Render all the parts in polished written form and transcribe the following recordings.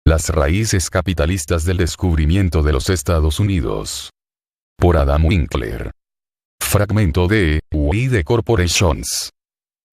Las raíces capitalistas del descubrimiento de los Estados Unidos. Por Adam Winkler. Fragmento de We the Corporations.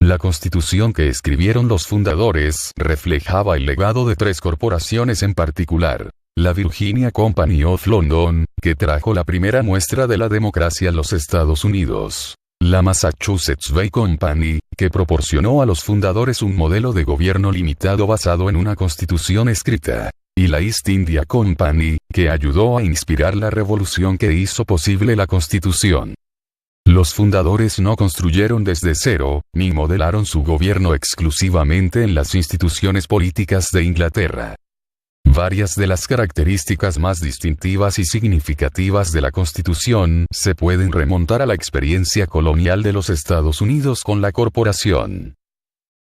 La constitución que escribieron los fundadores reflejaba el legado de tres corporaciones en particular. La Virginia Company of London, que trajo la primera muestra de la democracia a los Estados Unidos. La Massachusetts Bay Company, que proporcionó a los fundadores un modelo de gobierno limitado basado en una constitución escrita. Y la East India Company, que ayudó a inspirar la revolución que hizo posible la constitución. Los fundadores no construyeron desde cero, ni modelaron su gobierno exclusivamente en las instituciones políticas de Inglaterra. Varias de las características más distintivas y significativas de la Constitución se pueden remontar a la experiencia colonial de los Estados Unidos con la corporación.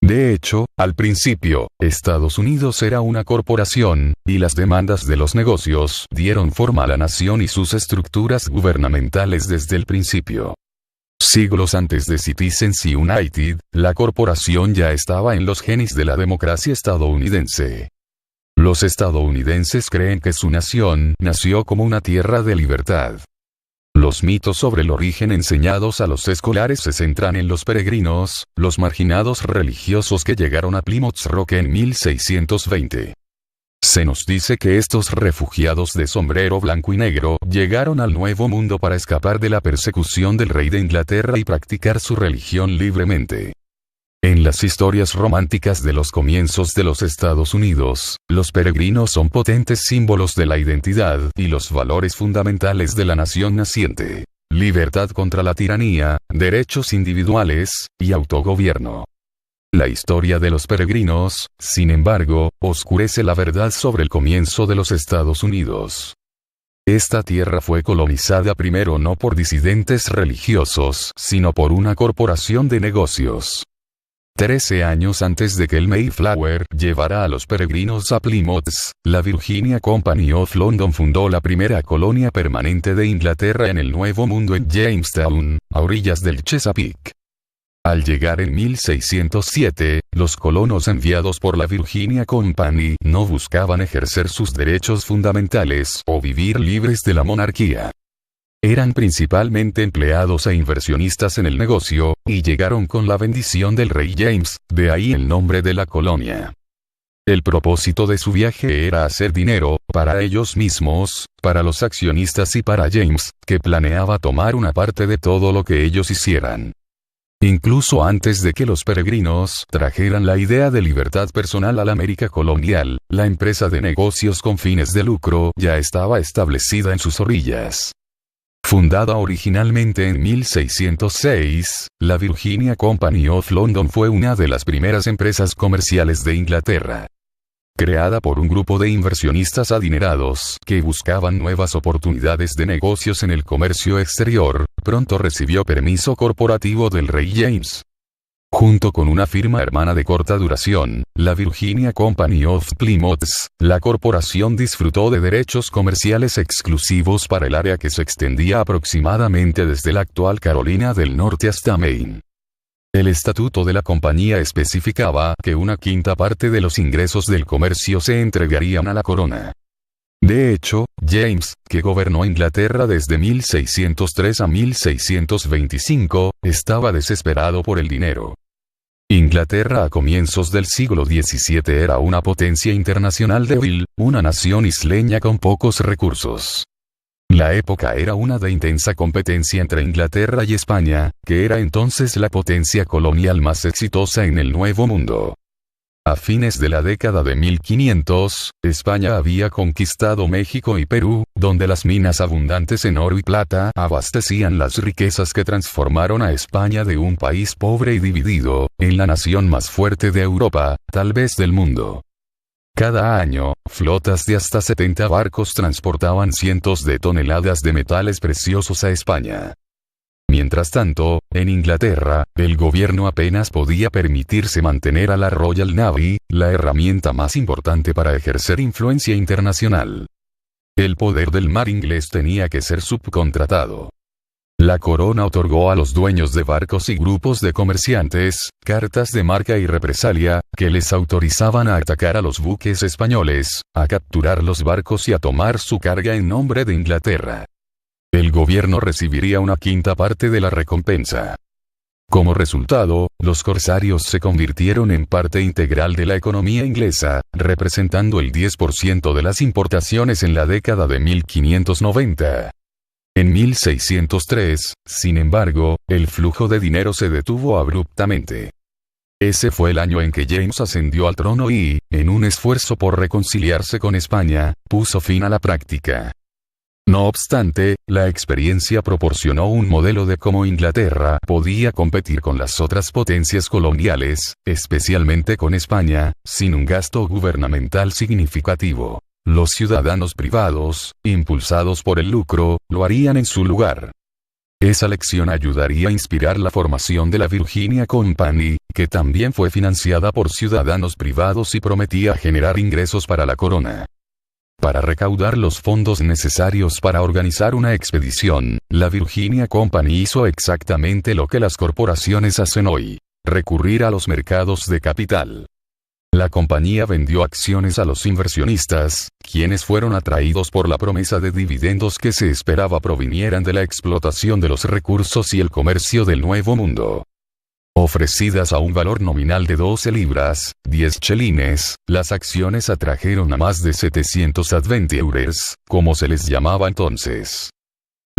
De hecho, al principio, Estados Unidos era una corporación, y las demandas de los negocios dieron forma a la nación y sus estructuras gubernamentales desde el principio. Siglos antes de Citizens United, la corporación ya estaba en los genes de la democracia estadounidense. Los estadounidenses creen que su nación nació como una tierra de libertad. Los mitos sobre el origen enseñados a los escolares se centran en los peregrinos, los marginados religiosos que llegaron a Plymouth Rock en 1620. Se nos dice que estos refugiados de sombrero blanco y negro llegaron al Nuevo Mundo para escapar de la persecución del rey de Inglaterra y practicar su religión libremente. En las historias románticas de los comienzos de los Estados Unidos, los peregrinos son potentes símbolos de la identidad y los valores fundamentales de la nación naciente: libertad contra la tiranía, derechos individuales, y autogobierno. La historia de los peregrinos, sin embargo, oscurece la verdad sobre el comienzo de los Estados Unidos. Esta tierra fue colonizada primero no por disidentes religiosos, sino por una corporación de negocios. 13 años antes de que el Mayflower llevara a los peregrinos a Plymouth, la Virginia Company of London fundó la primera colonia permanente de Inglaterra en el Nuevo Mundo en Jamestown, a orillas del Chesapeake. Al llegar en 1607, los colonos enviados por la Virginia Company no buscaban ejercer sus derechos fundamentales o vivir libres de la monarquía. Eran principalmente empleados e inversionistas en el negocio, y llegaron con la bendición del rey James, de ahí el nombre de la colonia. El propósito de su viaje era hacer dinero, para ellos mismos, para los accionistas y para James, que planeaba tomar una parte de todo lo que ellos hicieran. Incluso antes de que los peregrinos trajeran la idea de libertad personal a la América colonial, la empresa de negocios con fines de lucro ya estaba establecida en sus orillas. Fundada originalmente en 1606, la Virginia Company of London fue una de las primeras empresas comerciales de Inglaterra. Creada por un grupo de inversionistas adinerados que buscaban nuevas oportunidades de negocios en el comercio exterior, pronto recibió permiso corporativo del rey James. Junto con una firma hermana de corta duración, la Virginia Company of Plymouth, la corporación disfrutó de derechos comerciales exclusivos para el área que se extendía aproximadamente desde la actual Carolina del Norte hasta Maine. El estatuto de la compañía especificaba que una quinta parte de los ingresos del comercio se entregarían a la corona. De hecho, James, que gobernó Inglaterra desde 1603 a 1625, estaba desesperado por el dinero. Inglaterra a comienzos del siglo XVII era una potencia internacional débil, una nación isleña con pocos recursos. La época era una de intensa competencia entre Inglaterra y España, que era entonces la potencia colonial más exitosa en el Nuevo Mundo. A fines de la década de 1500, España había conquistado México y Perú, donde las minas abundantes en oro y plata abastecían las riquezas que transformaron a España de un país pobre y dividido, en la nación más fuerte de Europa, tal vez del mundo. Cada año, flotas de hasta 70 barcos transportaban cientos de toneladas de metales preciosos a España. Mientras tanto, en Inglaterra, el gobierno apenas podía permitirse mantener a la Royal Navy, la herramienta más importante para ejercer influencia internacional. El poder del mar inglés tenía que ser subcontratado. La corona otorgó a los dueños de barcos y grupos de comerciantes, cartas de marca y represalia, que les autorizaban a atacar a los buques españoles, a capturar los barcos y a tomar su carga en nombre de Inglaterra. El gobierno recibiría una quinta parte de la recompensa. Como resultado, los corsarios se convirtieron en parte integral de la economía inglesa, representando el 10% de las importaciones en la década de 1590. En 1603, sin embargo, el flujo de dinero se detuvo abruptamente. Ese fue el año en que James ascendió al trono y, en un esfuerzo por reconciliarse con España, puso fin a la práctica. No obstante, la experiencia proporcionó un modelo de cómo Inglaterra podía competir con las otras potencias coloniales, especialmente con España, sin un gasto gubernamental significativo. Los ciudadanos privados, impulsados por el lucro, lo harían en su lugar. Esa lección ayudaría a inspirar la formación de la Virginia Company, que también fue financiada por ciudadanos privados y prometía generar ingresos para la corona. Para recaudar los fondos necesarios para organizar una expedición, la Virginia Company hizo exactamente lo que las corporaciones hacen hoy: recurrir a los mercados de capital. La compañía vendió acciones a los inversionistas, quienes fueron atraídos por la promesa de dividendos que se esperaba provinieran de la explotación de los recursos y el comercio del Nuevo Mundo. Ofrecidas a un valor nominal de 12 libras, 10 chelines, las acciones atrajeron a más de 700 adventurers, como se les llamaba entonces.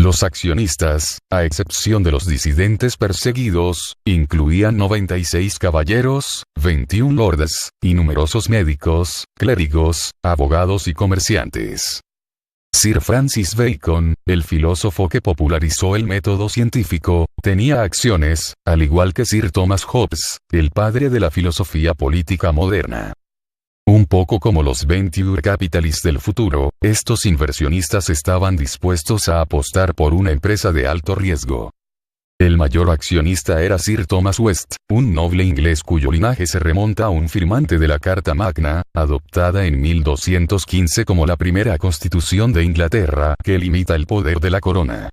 Los accionistas, a excepción de los disidentes perseguidos, incluían 96 caballeros, 21 lords, y numerosos médicos, clérigos, abogados y comerciantes. Sir Francis Bacon, el filósofo que popularizó el método científico, tenía acciones, al igual que Sir Thomas Hobbes, el padre de la filosofía política moderna. Un poco como los venture capitalists del futuro, estos inversionistas estaban dispuestos a apostar por una empresa de alto riesgo. El mayor accionista era Sir Thomas West, un noble inglés cuyo linaje se remonta a un firmante de la Carta Magna, adoptada en 1215 como la primera constitución de Inglaterra que limita el poder de la corona.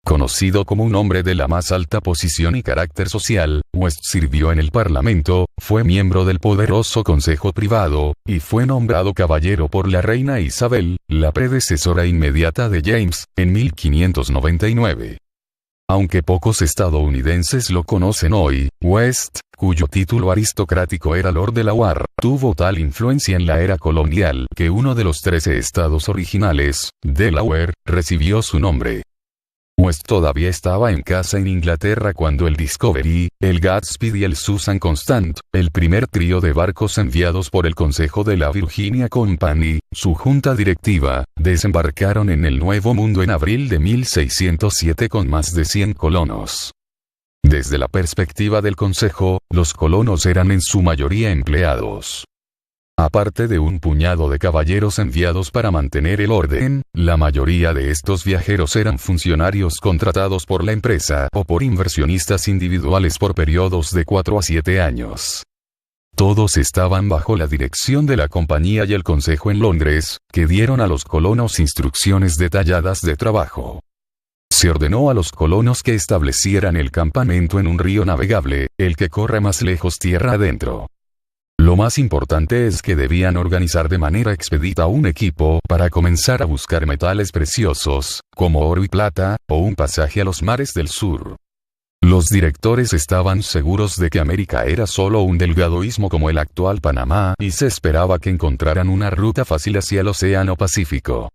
Conocido como un hombre de la más alta posición y carácter social, West sirvió en el Parlamento, fue miembro del poderoso Consejo Privado, y fue nombrado caballero por la reina Isabel, la predecesora inmediata de James, en 1599. Aunque pocos estadounidenses lo conocen hoy, West, cuyo título aristocrático era Lord Delaware, tuvo tal influencia en la era colonial que uno de los 13 estados originales, Delaware, recibió su nombre. West todavía estaba en casa en Inglaterra cuando el Discovery, el Gatsby y el Susan Constant, el primer trío de barcos enviados por el Consejo de la Virginia Company, su junta directiva, desembarcaron en el Nuevo Mundo en abril de 1607 con más de 100 colonos. Desde la perspectiva del Consejo, los colonos eran en su mayoría empleados. Aparte de un puñado de caballeros enviados para mantener el orden, la mayoría de estos viajeros eran funcionarios contratados por la empresa o por inversionistas individuales por periodos de 4 a 7 años. Todos estaban bajo la dirección de la compañía y el consejo en Londres, que dieron a los colonos instrucciones detalladas de trabajo. Se ordenó a los colonos que establecieran el campamento en un río navegable, el que corre más lejos tierra adentro. Lo más importante es que debían organizar de manera expedita un equipo para comenzar a buscar metales preciosos, como oro y plata, o un pasaje a los mares del sur. Los directores estaban seguros de que América era solo un delgado istmo como el actual Panamá y se esperaba que encontraran una ruta fácil hacia el Océano Pacífico.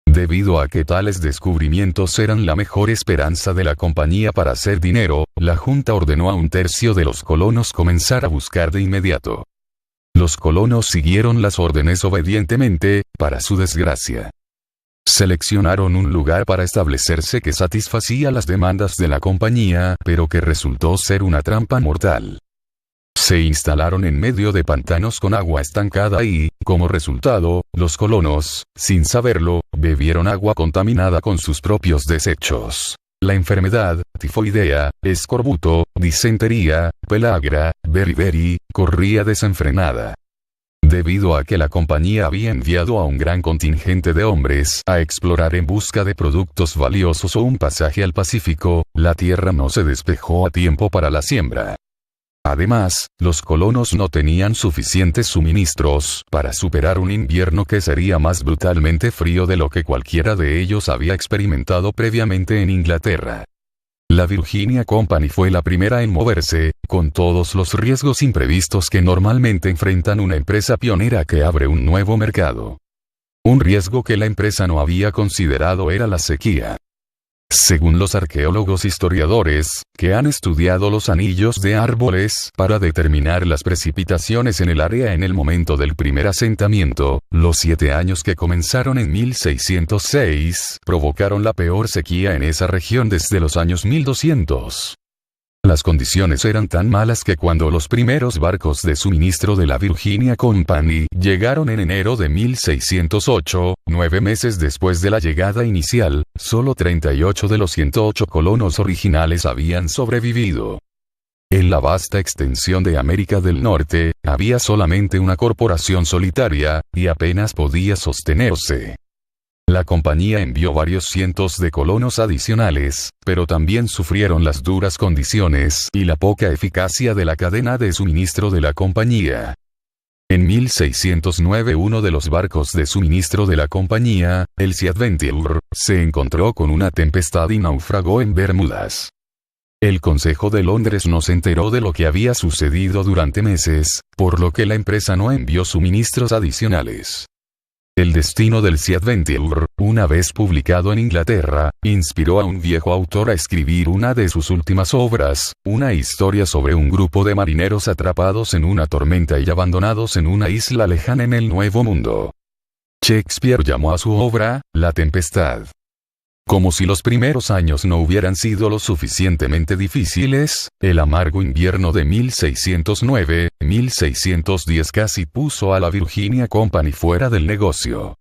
Debido a que tales descubrimientos eran la mejor esperanza de la compañía para hacer dinero, la Junta ordenó a un tercio de los colonos comenzar a buscar de inmediato. Los colonos siguieron las órdenes obedientemente, para su desgracia. Seleccionaron un lugar para establecerse que satisfacía las demandas de la compañía, pero que resultó ser una trampa mortal. Se instalaron en medio de pantanos con agua estancada y, como resultado, los colonos, sin saberlo, bebieron agua contaminada con sus propios desechos. La enfermedad, tifoidea, escorbuto, disentería, pelagra, beriberi, corría desenfrenada. Debido a que la compañía había enviado a un gran contingente de hombres a explorar en busca de productos valiosos o un pasaje al Pacífico, la tierra no se despejó a tiempo para la siembra. Además, los colonos no tenían suficientes suministros para superar un invierno que sería más brutalmente frío de lo que cualquiera de ellos había experimentado previamente en Inglaterra. La Virginia Company fue la primera en moverse, con todos los riesgos imprevistos que normalmente enfrentan una empresa pionera que abre un nuevo mercado. Un riesgo que la empresa no había considerado era la sequía. Según los arqueólogos historiadores, que han estudiado los anillos de árboles para determinar las precipitaciones en el área en el momento del primer asentamiento, los 7 años que comenzaron en 1606 provocaron la peor sequía en esa región desde los años 1200. Las condiciones eran tan malas que cuando los primeros barcos de suministro de la Virginia Company llegaron en enero de 1608, 9 meses después de la llegada inicial, solo 38 de los 108 colonos originales habían sobrevivido. En la vasta extensión de América del Norte, había solamente una corporación solitaria, y apenas podía sostenerse. La compañía envió varios cientos de colonos adicionales, pero también sufrieron las duras condiciones y la poca eficacia de la cadena de suministro de la compañía. En 1609 uno de los barcos de suministro de la compañía, el Sea Adventure, se encontró con una tempestad y naufragó en Bermudas. El Consejo de Londres no se enteró de lo que había sucedido durante meses, por lo que la empresa no envió suministros adicionales. El destino del Sea Adventure, una vez publicado en Inglaterra, inspiró a un viejo autor a escribir una de sus últimas obras, una historia sobre un grupo de marineros atrapados en una tormenta y abandonados en una isla lejana en el Nuevo Mundo. Shakespeare llamó a su obra, La Tempestad. Como si los primeros años no hubieran sido lo suficientemente difíciles, el amargo invierno de 1609-1610 casi puso a la Virginia Company fuera del negocio.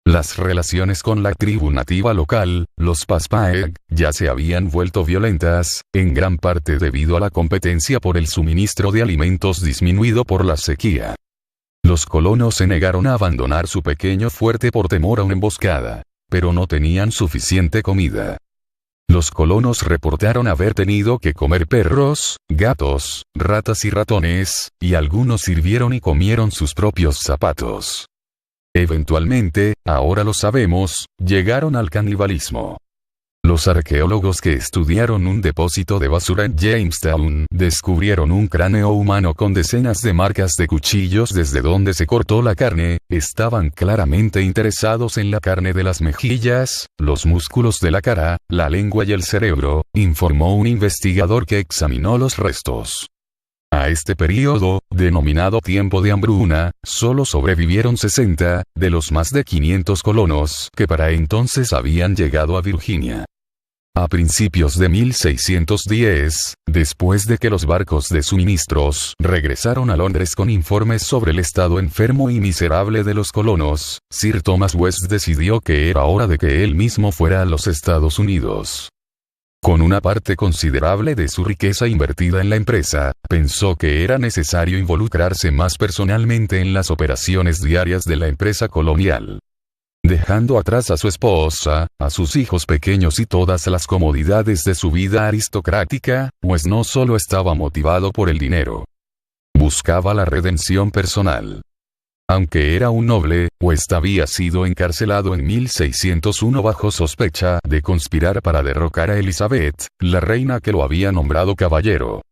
Las relaciones con la tribu nativa local, los Paspaeg, ya se habían vuelto violentas, en gran parte debido a la competencia por el suministro de alimentos disminuido por la sequía. Los colonos se negaron a abandonar su pequeño fuerte por temor a una emboscada. Pero no tenían suficiente comida. Los colonos reportaron haber tenido que comer perros, gatos, ratas y ratones, y algunos sirvieron y comieron sus propios zapatos. Eventualmente, ahora lo sabemos, llegaron al canibalismo. Los arqueólogos que estudiaron un depósito de basura en Jamestown descubrieron un cráneo humano con decenas de marcas de cuchillos desde donde se cortó la carne. Estaban claramente interesados en la carne de las mejillas, los músculos de la cara, la lengua y el cerebro, informó un investigador que examinó los restos. A este período, denominado tiempo de hambruna, solo sobrevivieron 60, de los más de 500 colonos que para entonces habían llegado a Virginia. A principios de 1610, después de que los barcos de suministros regresaron a Londres con informes sobre el estado enfermo y miserable de los colonos, Sir Thomas West decidió que era hora de que él mismo fuera a los Estados Unidos. Con una parte considerable de su riqueza invertida en la empresa, pensó que era necesario involucrarse más personalmente en las operaciones diarias de la empresa colonial. Dejando atrás a su esposa, a sus hijos pequeños y todas las comodidades de su vida aristocrática, pues no solo estaba motivado por el dinero. Buscaba la redención personal. Aunque era un noble, West había sido encarcelado en 1601 bajo sospecha de conspirar para derrocar a Elizabeth, la reina que lo había nombrado caballero.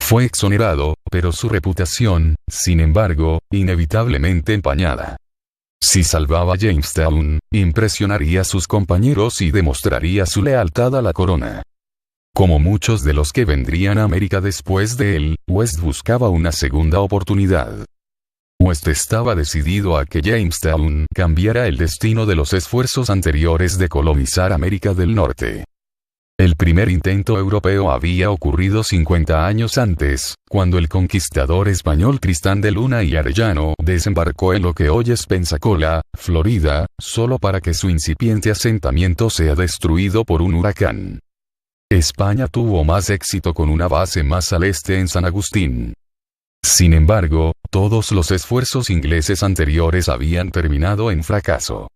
Fue exonerado, pero su reputación, sin embargo, inevitablemente empañada. Si salvaba Jamestown, impresionaría a sus compañeros y demostraría su lealtad a la corona. Como muchos de los que vendrían a América después de él, West buscaba una segunda oportunidad. West estaba decidido a que Jamestown cambiara el destino de los esfuerzos anteriores de colonizar América del Norte. El primer intento europeo había ocurrido 50 años antes, cuando el conquistador español Tristán de Luna y Arellano desembarcó en lo que hoy es Pensacola, Florida, solo para que su incipiente asentamiento sea destruido por un huracán. España tuvo más éxito con una base más al este en San Agustín. Sin embargo, todos los esfuerzos ingleses anteriores habían terminado en fracaso.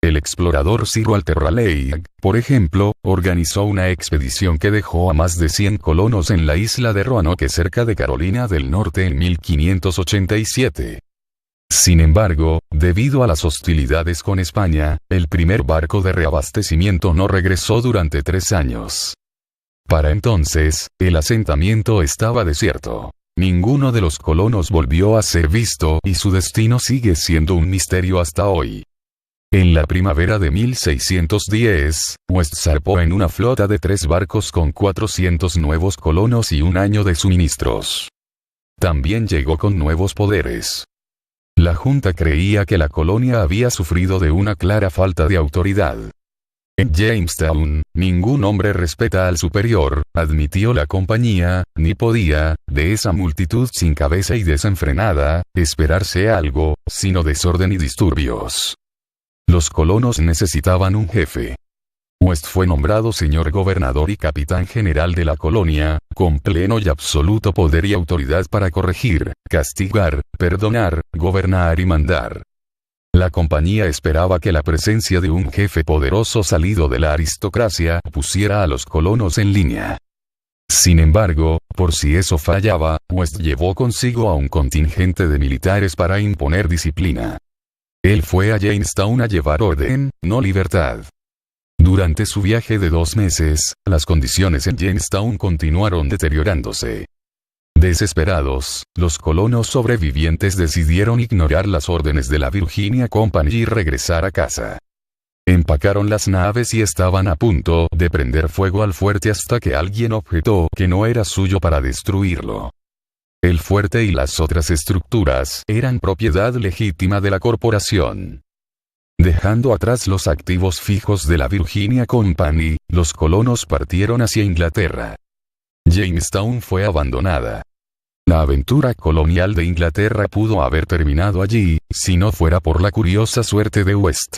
El explorador Sir Walter Raleigh, por ejemplo, organizó una expedición que dejó a más de 100 colonos en la isla de Roanoke cerca de Carolina del Norte en 1587. Sin embargo, debido a las hostilidades con España, el primer barco de reabastecimiento no regresó durante 3 años. Para entonces, el asentamiento estaba desierto. Ninguno de los colonos volvió a ser visto y su destino sigue siendo un misterio hasta hoy. En la primavera de 1610, West zarpó en una flota de 3 barcos con 400 nuevos colonos y un año de suministros. También llegó con nuevos poderes. La Junta creía que la colonia había sufrido de una clara falta de autoridad. En Jamestown, ningún hombre respeta al superior, admitió la compañía, ni podía, de esa multitud sin cabeza y desenfrenada, esperarse algo, sino desorden y disturbios. Los colonos necesitaban un jefe. West fue nombrado señor gobernador y capitán general de la colonia, con pleno y absoluto poder y autoridad para corregir, castigar, perdonar, gobernar y mandar. La compañía esperaba que la presencia de un jefe poderoso salido de la aristocracia pusiera a los colonos en línea. Sin embargo, por si eso fallaba, West llevó consigo a un contingente de militares para imponer disciplina. Él fue a Jamestown a llevar orden, no libertad. Durante su viaje de 2 meses, las condiciones en Jamestown continuaron deteriorándose. Desesperados, los colonos sobrevivientes decidieron ignorar las órdenes de la Virginia Company y regresar a casa. Empacaron las naves y estaban a punto de prender fuego al fuerte hasta que alguien objetó que no era suyo para destruirlo. El fuerte y las otras estructuras eran propiedad legítima de la corporación. Dejando atrás los activos fijos de la Virginia Company, los colonos partieron hacia Inglaterra. Jamestown fue abandonada. La aventura colonial de Inglaterra pudo haber terminado allí, si no fuera por la curiosa suerte de West.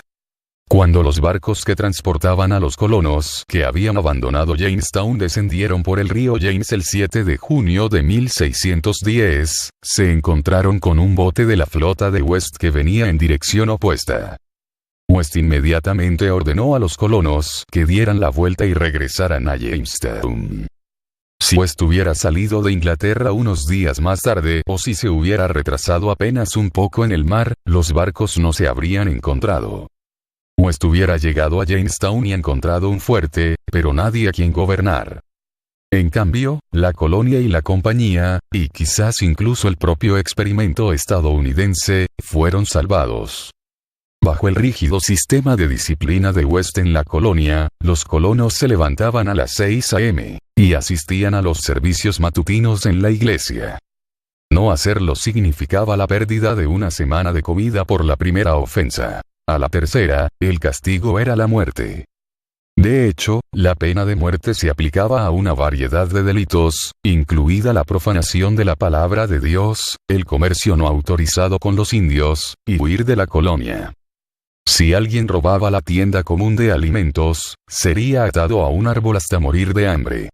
Cuando los barcos que transportaban a los colonos que habían abandonado Jamestown descendieron por el río James el 7 de junio de 1610, se encontraron con un bote de la flota de West que venía en dirección opuesta. West inmediatamente ordenó a los colonos que dieran la vuelta y regresaran a Jamestown. Si West hubiera salido de Inglaterra unos días más tarde o si se hubiera retrasado apenas un poco en el mar, los barcos no se habrían encontrado. West hubiera llegado a Jamestown y encontrado un fuerte, pero nadie a quien gobernar. En cambio, la colonia y la compañía, y quizás incluso el propio experimento estadounidense, fueron salvados. Bajo el rígido sistema de disciplina de West en la colonia, los colonos se levantaban a las 6 a.m. y asistían a los servicios matutinos en la iglesia. No hacerlo significaba la pérdida de una semana de comida por la primera ofensa. A la tercera, el castigo era la muerte. De hecho, la pena de muerte se aplicaba a una variedad de delitos, incluida la profanación de la palabra de Dios, el comercio no autorizado con los indios, y huir de la colonia. Si alguien robaba la tienda común de alimentos, sería atado a un árbol hasta morir de hambre.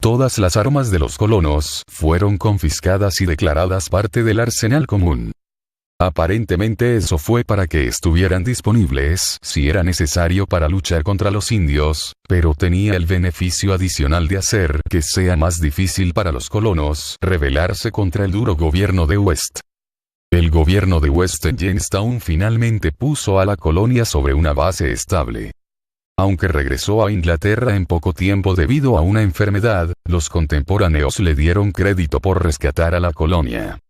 Todas las armas de los colonos fueron confiscadas y declaradas parte del arsenal común. Aparentemente eso fue para que estuvieran disponibles si era necesario para luchar contra los indios, pero tenía el beneficio adicional de hacer que sea más difícil para los colonos rebelarse contra el duro gobierno de West. El gobierno de West en Jamestown finalmente puso a la colonia sobre una base estable. Aunque regresó a Inglaterra en poco tiempo debido a una enfermedad, los contemporáneos le dieron crédito por rescatar a la colonia.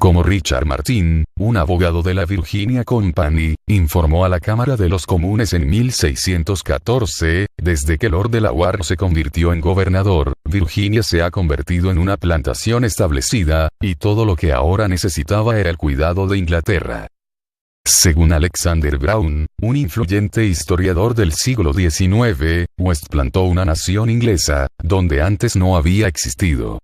Como Richard Martin, un abogado de la Virginia Company, informó a la Cámara de los Comunes en 1614, desde que Lord Delaware se convirtió en gobernador, Virginia se ha convertido en una plantación establecida, y todo lo que ahora necesitaba era el cuidado de Inglaterra. Según Alexander Brown, un influyente historiador del siglo XIX, West plantó una nación inglesa, donde antes no había existido.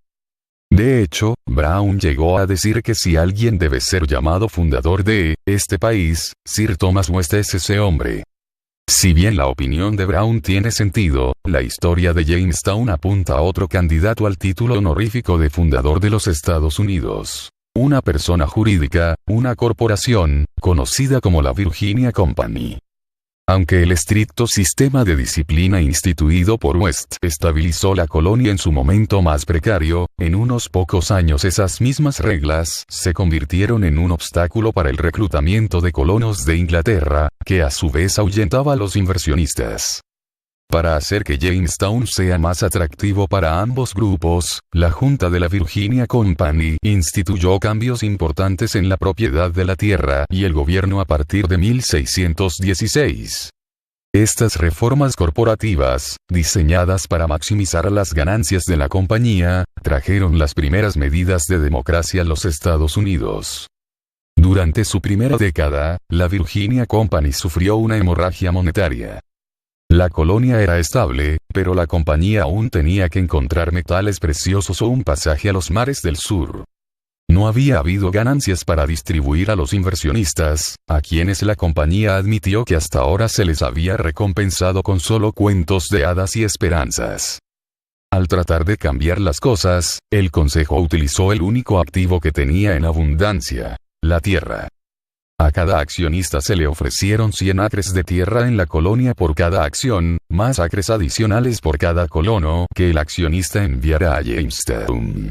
De hecho, Brown llegó a decir que si alguien debe ser llamado fundador de este país, Sir Thomas West es ese hombre. Si bien la opinión de Brown tiene sentido, la historia de Jamestown apunta a otro candidato al título honorífico de fundador de los Estados Unidos. Una persona jurídica, una corporación, conocida como la Virginia Company. Aunque el estricto sistema de disciplina instituido por West estabilizó la colonia en su momento más precario, en unos pocos años esas mismas reglas se convirtieron en un obstáculo para el reclutamiento de colonos de Inglaterra, que a su vez ahuyentaba a los inversionistas. Para hacer que Jamestown sea más atractivo para ambos grupos, la Junta de la Virginia Company instituyó cambios importantes en la propiedad de la tierra y el gobierno a partir de 1616. Estas reformas corporativas, diseñadas para maximizar las ganancias de la compañía, trajeron las primeras medidas de democracia a los Estados Unidos. Durante su primera década, la Virginia Company sufrió una hemorragia monetaria. La colonia era estable, pero la compañía aún tenía que encontrar metales preciosos o un pasaje a los mares del sur. No había habido ganancias para distribuir a los inversionistas, a quienes la compañía admitió que hasta ahora se les había recompensado con solo cuentos de hadas y esperanzas. Al tratar de cambiar las cosas, el consejo utilizó el único activo que tenía en abundancia: la tierra. A cada accionista se le ofrecieron 100 acres de tierra en la colonia por cada acción, más acres adicionales por cada colono que el accionista enviara a Jamestown.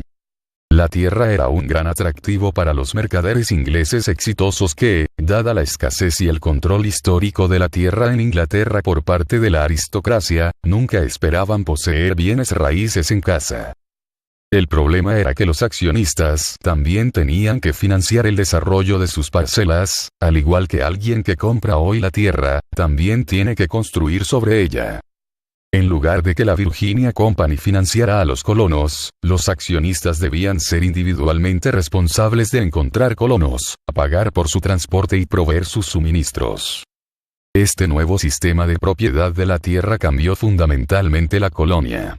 La tierra era un gran atractivo para los mercaderes ingleses exitosos que, dada la escasez y el control histórico de la tierra en Inglaterra por parte de la aristocracia, nunca esperaban poseer bienes raíces en casa. El problema era que los accionistas también tenían que financiar el desarrollo de sus parcelas, al igual que alguien que compra hoy la tierra, también tiene que construir sobre ella. En lugar de que la Virginia Company financiara a los colonos, los accionistas debían ser individualmente responsables de encontrar colonos, pagar por su transporte y proveer sus suministros. Este nuevo sistema de propiedad de la tierra cambió fundamentalmente la colonia.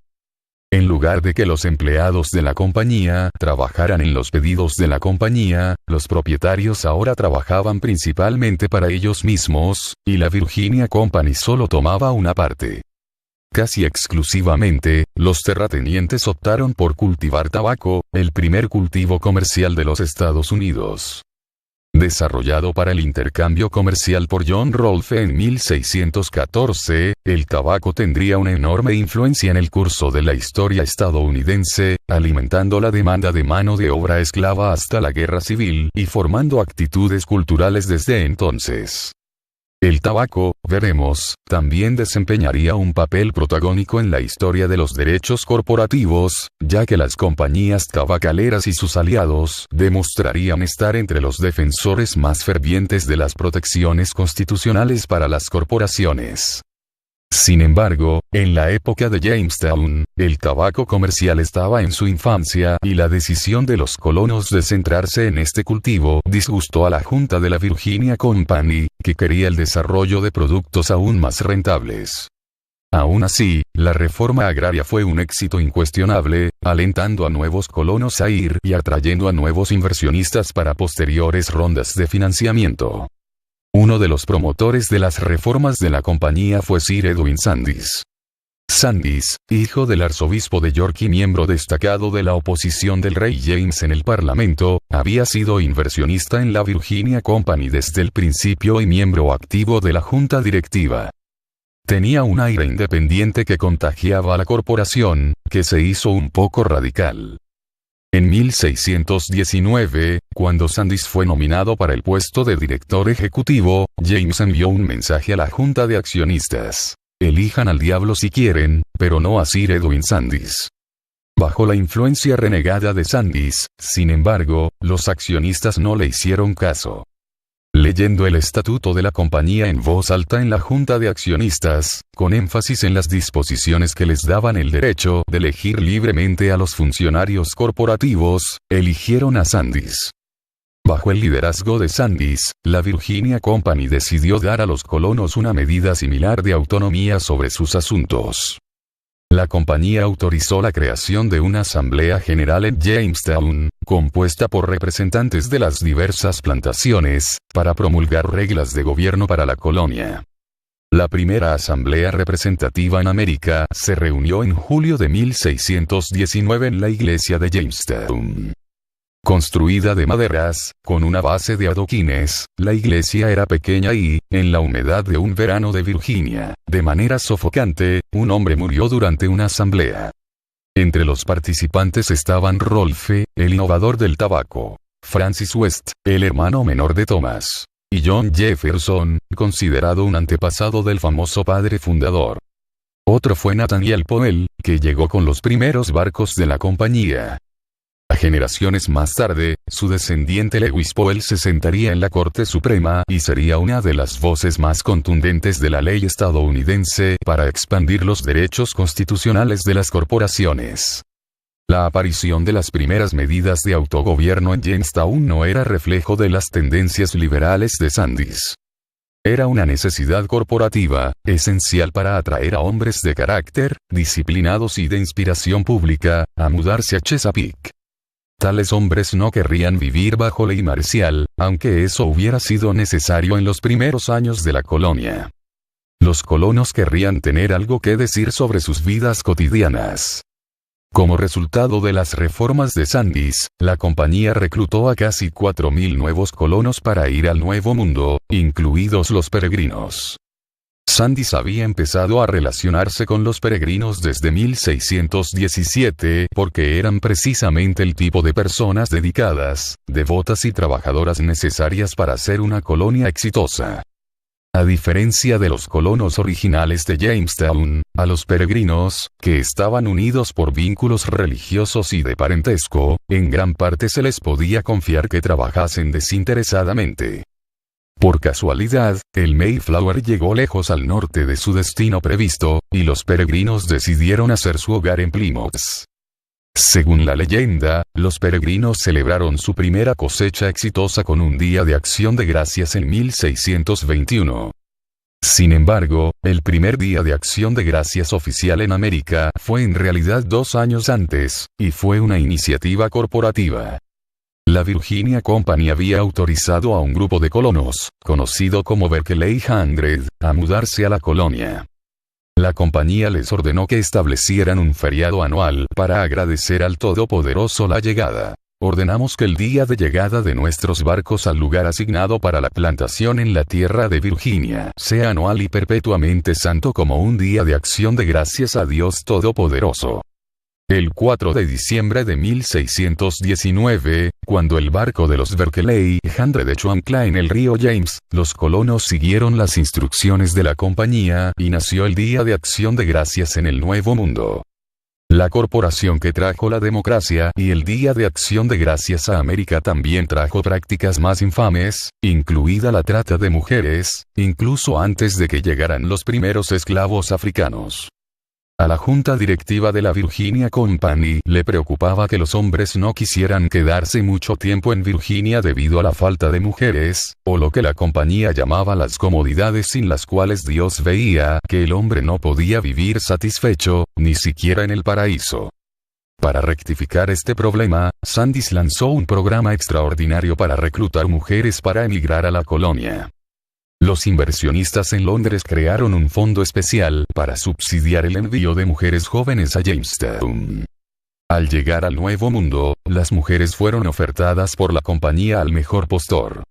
En lugar de que los empleados de la compañía trabajaran en los pedidos de la compañía, los propietarios ahora trabajaban principalmente para ellos mismos, y la Virginia Company solo tomaba una parte. Casi exclusivamente, los terratenientes optaron por cultivar tabaco, el primer cultivo comercial de los Estados Unidos. Desarrollado para el intercambio comercial por John Rolfe en 1614, el tabaco tendría una enorme influencia en el curso de la historia estadounidense, alimentando la demanda de mano de obra esclava hasta la Guerra Civil y formando actitudes culturales desde entonces. El tabaco, veremos, también desempeñaría un papel protagónico en la historia de los derechos corporativos, ya que las compañías tabacaleras y sus aliados demostrarían estar entre los defensores más fervientes de las protecciones constitucionales para las corporaciones. Sin embargo, en la época de Jamestown, el tabaco comercial estaba en su infancia y la decisión de los colonos de centrarse en este cultivo disgustó a la Junta de la Virginia Company, que quería el desarrollo de productos aún más rentables. Aún así, la reforma agraria fue un éxito incuestionable, alentando a nuevos colonos a ir y atrayendo a nuevos inversionistas para posteriores rondas de financiamiento. Uno de los promotores de las reformas de la compañía fue Sir Edwin Sandys. Sandys, hijo del arzobispo de York y miembro destacado de la oposición del rey James en el Parlamento, había sido inversionista en la Virginia Company desde el principio y miembro activo de la junta directiva. Tenía un aire independiente que contagiaba a la corporación, que se hizo un poco radical. En 1619, cuando Sandys fue nominado para el puesto de director ejecutivo, James envió un mensaje a la junta de accionistas: elijan al diablo si quieren, pero no a Sir Edwin Sandys. Bajo la influencia renegada de Sandys, sin embargo, los accionistas no le hicieron caso. Leyendo el estatuto de la compañía en voz alta en la junta de accionistas, con énfasis en las disposiciones que les daban el derecho de elegir libremente a los funcionarios corporativos, eligieron a Sandys. Bajo el liderazgo de Sandys, la Virginia Company decidió dar a los colonos una medida similar de autonomía sobre sus asuntos. La compañía autorizó la creación de una asamblea general en Jamestown, compuesta por representantes de las diversas plantaciones, para promulgar reglas de gobierno para la colonia. La primera asamblea representativa en América se reunió en julio de 1619 en la iglesia de Jamestown. Construida de maderas, con una base de adoquines, la iglesia era pequeña y, en la humedad de un verano de Virginia, de manera sofocante, un hombre murió durante una asamblea. Entre los participantes estaban Rolfe, el innovador del tabaco, Francis West, el hermano menor de Thomas, y John Jefferson, considerado un antepasado del famoso padre fundador. Otro fue Nathaniel Poel, que llegó con los primeros barcos de la compañía. A generaciones más tarde, su descendiente Lewis Poel se sentaría en la Corte Suprema y sería una de las voces más contundentes de la ley estadounidense para expandir los derechos constitucionales de las corporaciones. La aparición de las primeras medidas de autogobierno en Jamestown no era reflejo de las tendencias liberales de Sandys. Era una necesidad corporativa, esencial para atraer a hombres de carácter, disciplinados y de inspiración pública, a mudarse a Chesapeake. Tales hombres no querrían vivir bajo ley marcial, aunque eso hubiera sido necesario en los primeros años de la colonia. Los colonos querrían tener algo que decir sobre sus vidas cotidianas. Como resultado de las reformas de Sandys, la compañía reclutó a casi 4.000 nuevos colonos para ir al Nuevo Mundo, incluidos los peregrinos. Sandys había empezado a relacionarse con los peregrinos desde 1617 porque eran precisamente el tipo de personas dedicadas, devotas y trabajadoras necesarias para ser una colonia exitosa. A diferencia de los colonos originales de Jamestown, a los peregrinos, que estaban unidos por vínculos religiosos y de parentesco, en gran parte se les podía confiar que trabajasen desinteresadamente. Por casualidad, el Mayflower llegó lejos al norte de su destino previsto, y los peregrinos decidieron hacer su hogar en Plymouth. Según la leyenda, los peregrinos celebraron su primera cosecha exitosa con un día de acción de gracias en 1621. Sin embargo, el primer día de acción de gracias oficial en América fue en realidad 2 años antes, y fue una iniciativa corporativa. La Virginia Company había autorizado a un grupo de colonos, conocido como Berkeley 100, a mudarse a la colonia. La compañía les ordenó que establecieran un feriado anual para agradecer al Todopoderoso la llegada. Ordenamos que el día de llegada de nuestros barcos al lugar asignado para la plantación en la tierra de Virginia sea anual y perpetuamente santo como un día de acción de gracias a Dios Todopoderoso. El 4 de diciembre de 1619, cuando el barco de los Berkeley 100 echó ancla en el río James, los colonos siguieron las instrucciones de la compañía y nació el Día de Acción de Gracias en el Nuevo Mundo. La corporación que trajo la democracia y el Día de Acción de Gracias a América también trajo prácticas más infames, incluida la trata de mujeres, incluso antes de que llegaran los primeros esclavos africanos. A la junta directiva de la Virginia Company le preocupaba que los hombres no quisieran quedarse mucho tiempo en Virginia debido a la falta de mujeres, o lo que la compañía llamaba las comodidades sin las cuales Dios veía que el hombre no podía vivir satisfecho, ni siquiera en el paraíso. Para rectificar este problema, Sandys lanzó un programa extraordinario para reclutar mujeres para emigrar a la colonia. Los inversionistas en Londres crearon un fondo especial para subsidiar el envío de mujeres jóvenes a Jamestown. Al llegar al Nuevo Mundo, las mujeres fueron ofertadas por la compañía al mejor postor.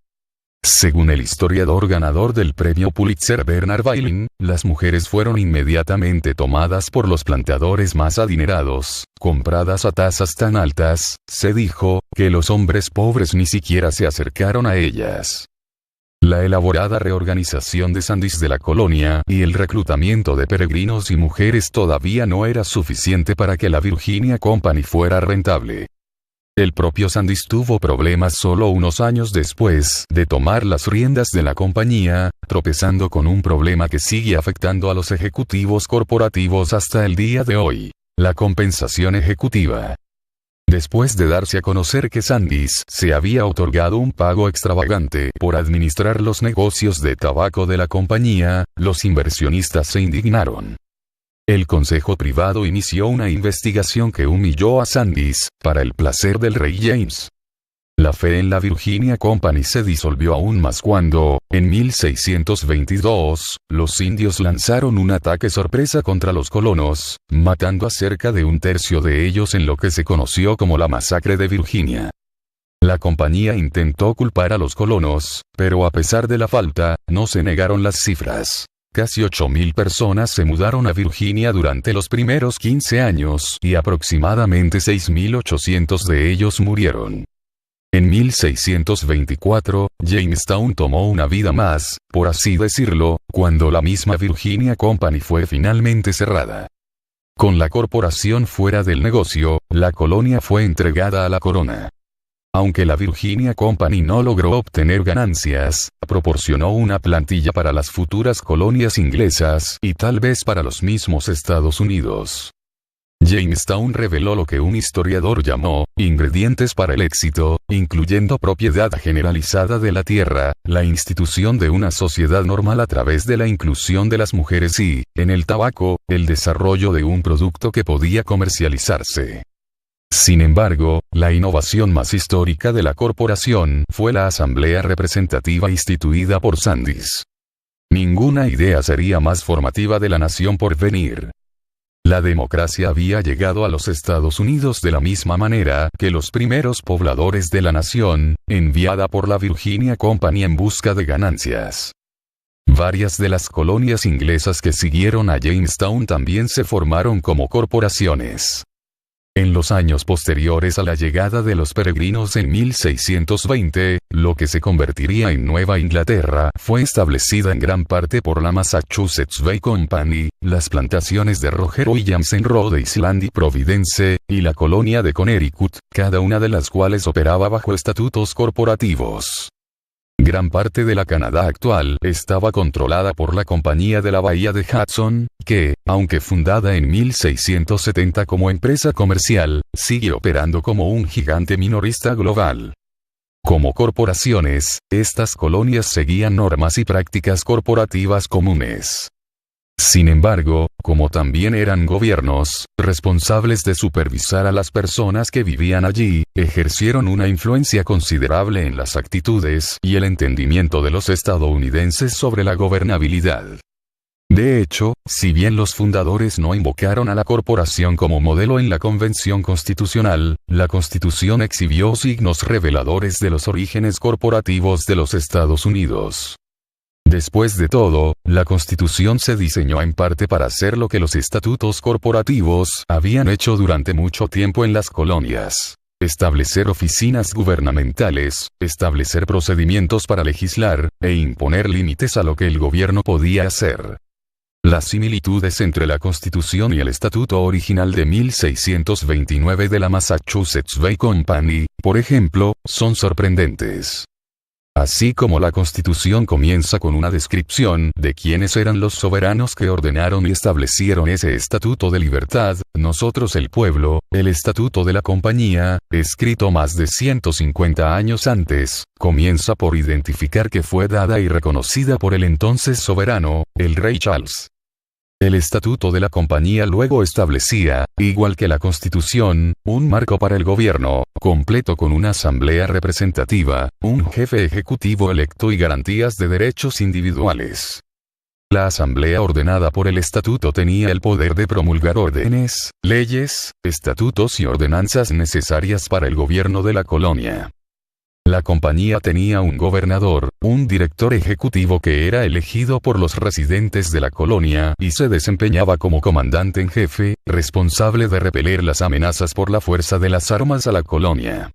Según el historiador ganador del premio Pulitzer Bernard Bailyn, las mujeres fueron inmediatamente tomadas por los planteadores más adinerados, compradas a tasas tan altas, se dijo, que los hombres pobres ni siquiera se acercaron a ellas. La elaborada reorganización de Sandys de la colonia y el reclutamiento de peregrinos y mujeres todavía no era suficiente para que la Virginia Company fuera rentable. El propio Sandys tuvo problemas solo unos años después de tomar las riendas de la compañía, tropezando con un problema que sigue afectando a los ejecutivos corporativos hasta el día de hoy: la compensación ejecutiva. Después de darse a conocer que Sandys se había otorgado un pago extravagante por administrar los negocios de tabaco de la compañía, los inversionistas se indignaron. El Consejo Privado inició una investigación que humilló a Sandys, para el placer del rey James. La fe en la Virginia Company se disolvió aún más cuando, en 1622, los indios lanzaron un ataque sorpresa contra los colonos, matando a cerca de un tercio de ellos en lo que se conoció como la Masacre de Virginia. La compañía intentó culpar a los colonos, pero a pesar de la falta, no se negaron las cifras. Casi 8.000 personas se mudaron a Virginia durante los primeros 15 años y aproximadamente 6.800 de ellos murieron. En 1624, Jamestown tomó una vida más, por así decirlo, cuando la misma Virginia Company fue finalmente cerrada. Con la corporación fuera del negocio, la colonia fue entregada a la corona. Aunque la Virginia Company no logró obtener ganancias, proporcionó una plantilla para las futuras colonias inglesas y tal vez para los mismos Estados Unidos. Jamestown reveló lo que un historiador llamó ingredientes para el éxito, incluyendo propiedad generalizada de la tierra, la institución de una sociedad normal a través de la inclusión de las mujeres y, en el tabaco, el desarrollo de un producto que podía comercializarse. Sin embargo, la innovación más histórica de la corporación fue la Asamblea Representativa instituida por Sandys. Ninguna idea sería más formativa de la nación por venir. La democracia había llegado a los Estados Unidos de la misma manera que los primeros pobladores de la nación, enviada por la Virginia Company en busca de ganancias. Varias de las colonias inglesas que siguieron a Jamestown también se formaron como corporaciones. En los años posteriores a la llegada de los peregrinos en 1620, lo que se convertiría en Nueva Inglaterra fue establecida en gran parte por la Massachusetts Bay Company, las plantaciones de Roger Williams en Rhode Island y Providence, y la colonia de Connecticut, cada una de las cuales operaba bajo estatutos corporativos. Gran parte de la Canadá actual estaba controlada por la Compañía de la Bahía de Hudson, que, aunque fundada en 1670 como empresa comercial, sigue operando como un gigante minorista global. Como corporaciones, estas colonias seguían normas y prácticas corporativas comunes. Sin embargo, como también eran gobiernos, responsables de supervisar a las personas que vivían allí, ejercieron una influencia considerable en las actitudes y el entendimiento de los estadounidenses sobre la gobernabilidad. De hecho, si bien los fundadores no invocaron a la corporación como modelo en la Convención Constitucional, la Constitución exhibió signos reveladores de los orígenes corporativos de los Estados Unidos. Después de todo, la Constitución se diseñó en parte para hacer lo que los estatutos corporativos habían hecho durante mucho tiempo en las colonias: establecer oficinas gubernamentales, establecer procedimientos para legislar, e imponer límites a lo que el gobierno podía hacer. Las similitudes entre la Constitución y el estatuto original de 1629 de la Massachusetts Bay Company, por ejemplo, son sorprendentes. Así como la Constitución comienza con una descripción de quiénes eran los soberanos que ordenaron y establecieron ese Estatuto de Libertad, nosotros el pueblo, el Estatuto de la Compañía, escrito más de 150 años antes, comienza por identificar que fue dada y reconocida por el entonces soberano, el rey Charles. El Estatuto de la Compañía luego establecía, igual que la Constitución, un marco para el gobierno, completo con una asamblea representativa, un jefe ejecutivo electo y garantías de derechos individuales. La asamblea ordenada por el estatuto tenía el poder de promulgar órdenes, leyes, estatutos y ordenanzas necesarias para el gobierno de la colonia. La compañía tenía un gobernador, un director ejecutivo que era elegido por los residentes de la colonia y se desempeñaba como comandante en jefe, responsable de repeler las amenazas por la fuerza de las armas a la colonia.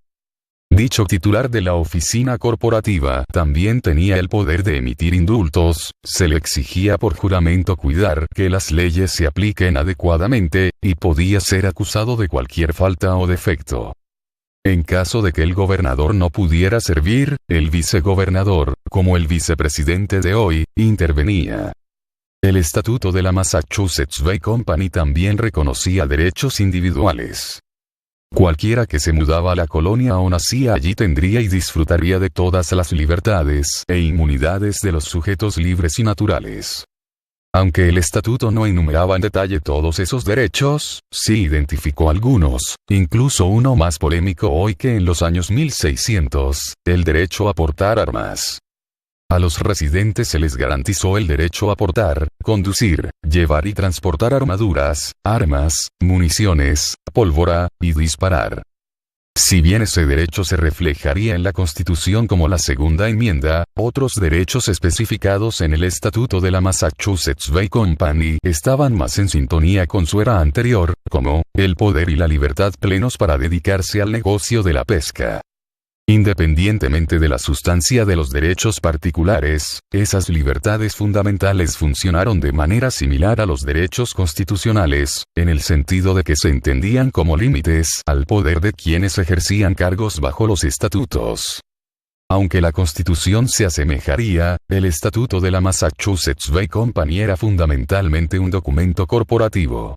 Dicho titular de la oficina corporativa también tenía el poder de emitir indultos, se le exigía por juramento cuidar que las leyes se apliquen adecuadamente, y podía ser acusado de cualquier falta o defecto. En caso de que el gobernador no pudiera servir, el vicegobernador, como el vicepresidente de hoy, intervenía. El estatuto de la Massachusetts Bay Company también reconocía derechos individuales. Cualquiera que se mudaba a la colonia o nacía allí tendría y disfrutaría de todas las libertades e inmunidades de los sujetos libres y naturales. Aunque el estatuto no enumeraba en detalle todos esos derechos, sí identificó algunos, incluso uno más polémico hoy que en los años 1600, el derecho a portar armas. A los residentes se les garantizó el derecho a portar, conducir, llevar y transportar armaduras, armas, municiones, pólvora, y disparar. Si bien ese derecho se reflejaría en la Constitución como la segunda enmienda, otros derechos especificados en el Estatuto de la Massachusetts Bay Company estaban más en sintonía con su era anterior, como el poder y la libertad plenos para dedicarse al negocio de la pesca. Independientemente de la sustancia de los derechos particulares, esas libertades fundamentales funcionaron de manera similar a los derechos constitucionales, en el sentido de que se entendían como límites al poder de quienes ejercían cargos bajo los estatutos. Aunque la Constitución se asemejaría, el Estatuto de la Massachusetts Bay Company era fundamentalmente un documento corporativo.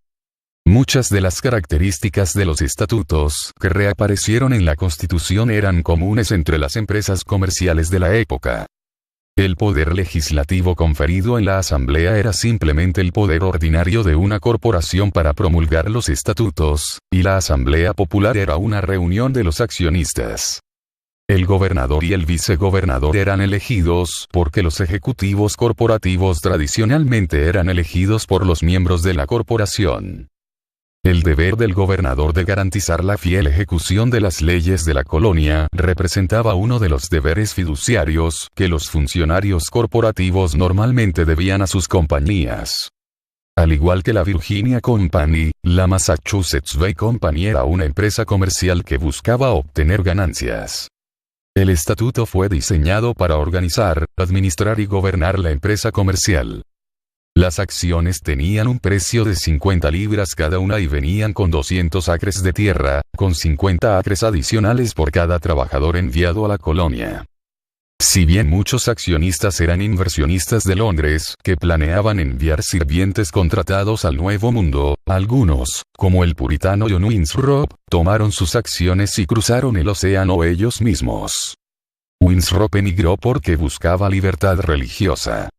Muchas de las características de los estatutos que reaparecieron en la Constitución eran comunes entre las empresas comerciales de la época. El poder legislativo conferido en la Asamblea era simplemente el poder ordinario de una corporación para promulgar los estatutos, y la Asamblea Popular era una reunión de los accionistas. El gobernador y el vicegobernador eran elegidos porque los ejecutivos corporativos tradicionalmente eran elegidos por los miembros de la corporación. El deber del gobernador de garantizar la fiel ejecución de las leyes de la colonia representaba uno de los deberes fiduciarios que los funcionarios corporativos normalmente debían a sus compañías. Al igual que la Virginia Company, la Massachusetts Bay Company era una empresa comercial que buscaba obtener ganancias. El estatuto fue diseñado para organizar, administrar y gobernar la empresa comercial. Las acciones tenían un precio de 50 libras cada una y venían con 200 acres de tierra, con 50 acres adicionales por cada trabajador enviado a la colonia. Si bien muchos accionistas eran inversionistas de Londres que planeaban enviar sirvientes contratados al Nuevo Mundo, algunos, como el puritano John Winthrop, tomaron sus acciones y cruzaron el océano ellos mismos. Winthrop emigró porque buscaba libertad religiosa.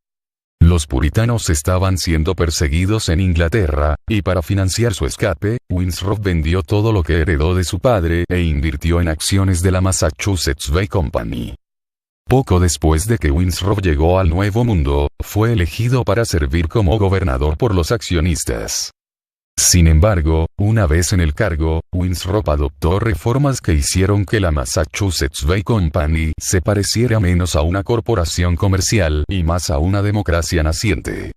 Los puritanos estaban siendo perseguidos en Inglaterra, y para financiar su escape, Winthrop vendió todo lo que heredó de su padre e invirtió en acciones de la Massachusetts Bay Company. Poco después de que Winthrop llegó al Nuevo Mundo, fue elegido para servir como gobernador por los accionistas. Sin embargo, una vez en el cargo, Winthrop adoptó reformas que hicieron que la Massachusetts Bay Company se pareciera menos a una corporación comercial y más a una democracia naciente.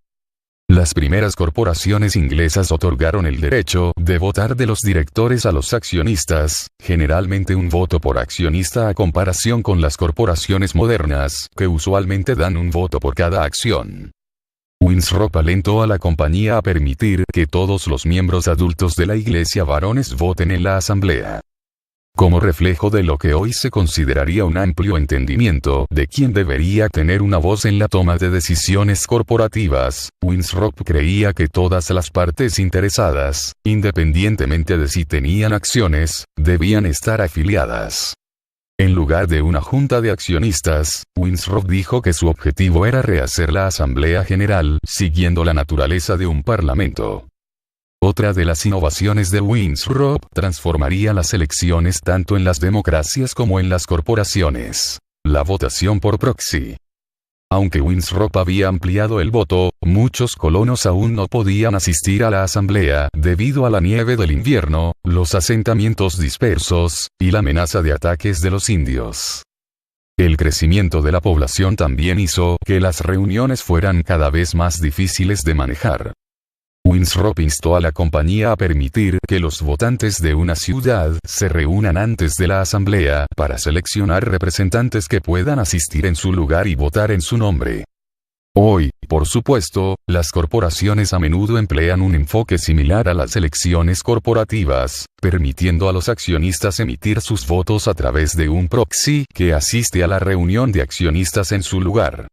Las primeras corporaciones inglesas otorgaron el derecho de votar de los directores a los accionistas, generalmente un voto por accionista a comparación con las corporaciones modernas, que usualmente dan un voto por cada acción. Winthrop alentó a la compañía a permitir que todos los miembros adultos de la iglesia varones voten en la asamblea. Como reflejo de lo que hoy se consideraría un amplio entendimiento de quién debería tener una voz en la toma de decisiones corporativas, Winthrop creía que todas las partes interesadas, independientemente de si tenían acciones, debían estar afiliadas. En lugar de una junta de accionistas, Winthrop dijo que su objetivo era rehacer la Asamblea General, siguiendo la naturaleza de un parlamento. Otra de las innovaciones de Winthrop transformaría las elecciones tanto en las democracias como en las corporaciones: la votación por proxy. Aunque Winthrop había ampliado el voto, muchos colonos aún no podían asistir a la asamblea debido a la nieve del invierno, los asentamientos dispersos, y la amenaza de ataques de los indios. El crecimiento de la población también hizo que las reuniones fueran cada vez más difíciles de manejar. Winthrop instó a la compañía a permitir que los votantes de una ciudad se reúnan antes de la asamblea para seleccionar representantes que puedan asistir en su lugar y votar en su nombre. Hoy, por supuesto, las corporaciones a menudo emplean un enfoque similar a las elecciones corporativas, permitiendo a los accionistas emitir sus votos a través de un proxy que asiste a la reunión de accionistas en su lugar.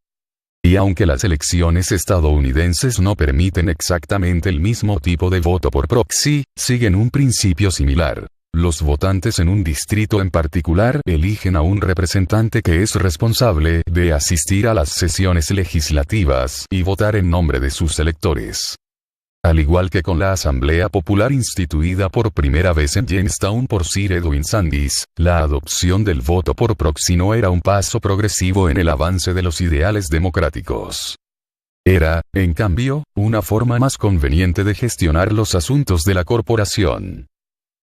Y aunque las elecciones estadounidenses no permiten exactamente el mismo tipo de voto por proxy, siguen un principio similar. los votantes en un distrito en particular eligen a un representante que es responsable de asistir a las sesiones legislativas y votar en nombre de sus electores. Al igual que con la Asamblea Popular instituida por primera vez en Jamestown por Sir Edwin Sandys, la adopción del voto por proxy no era un paso progresivo en el avance de los ideales democráticos. Era, en cambio, una forma más conveniente de gestionar los asuntos de la corporación.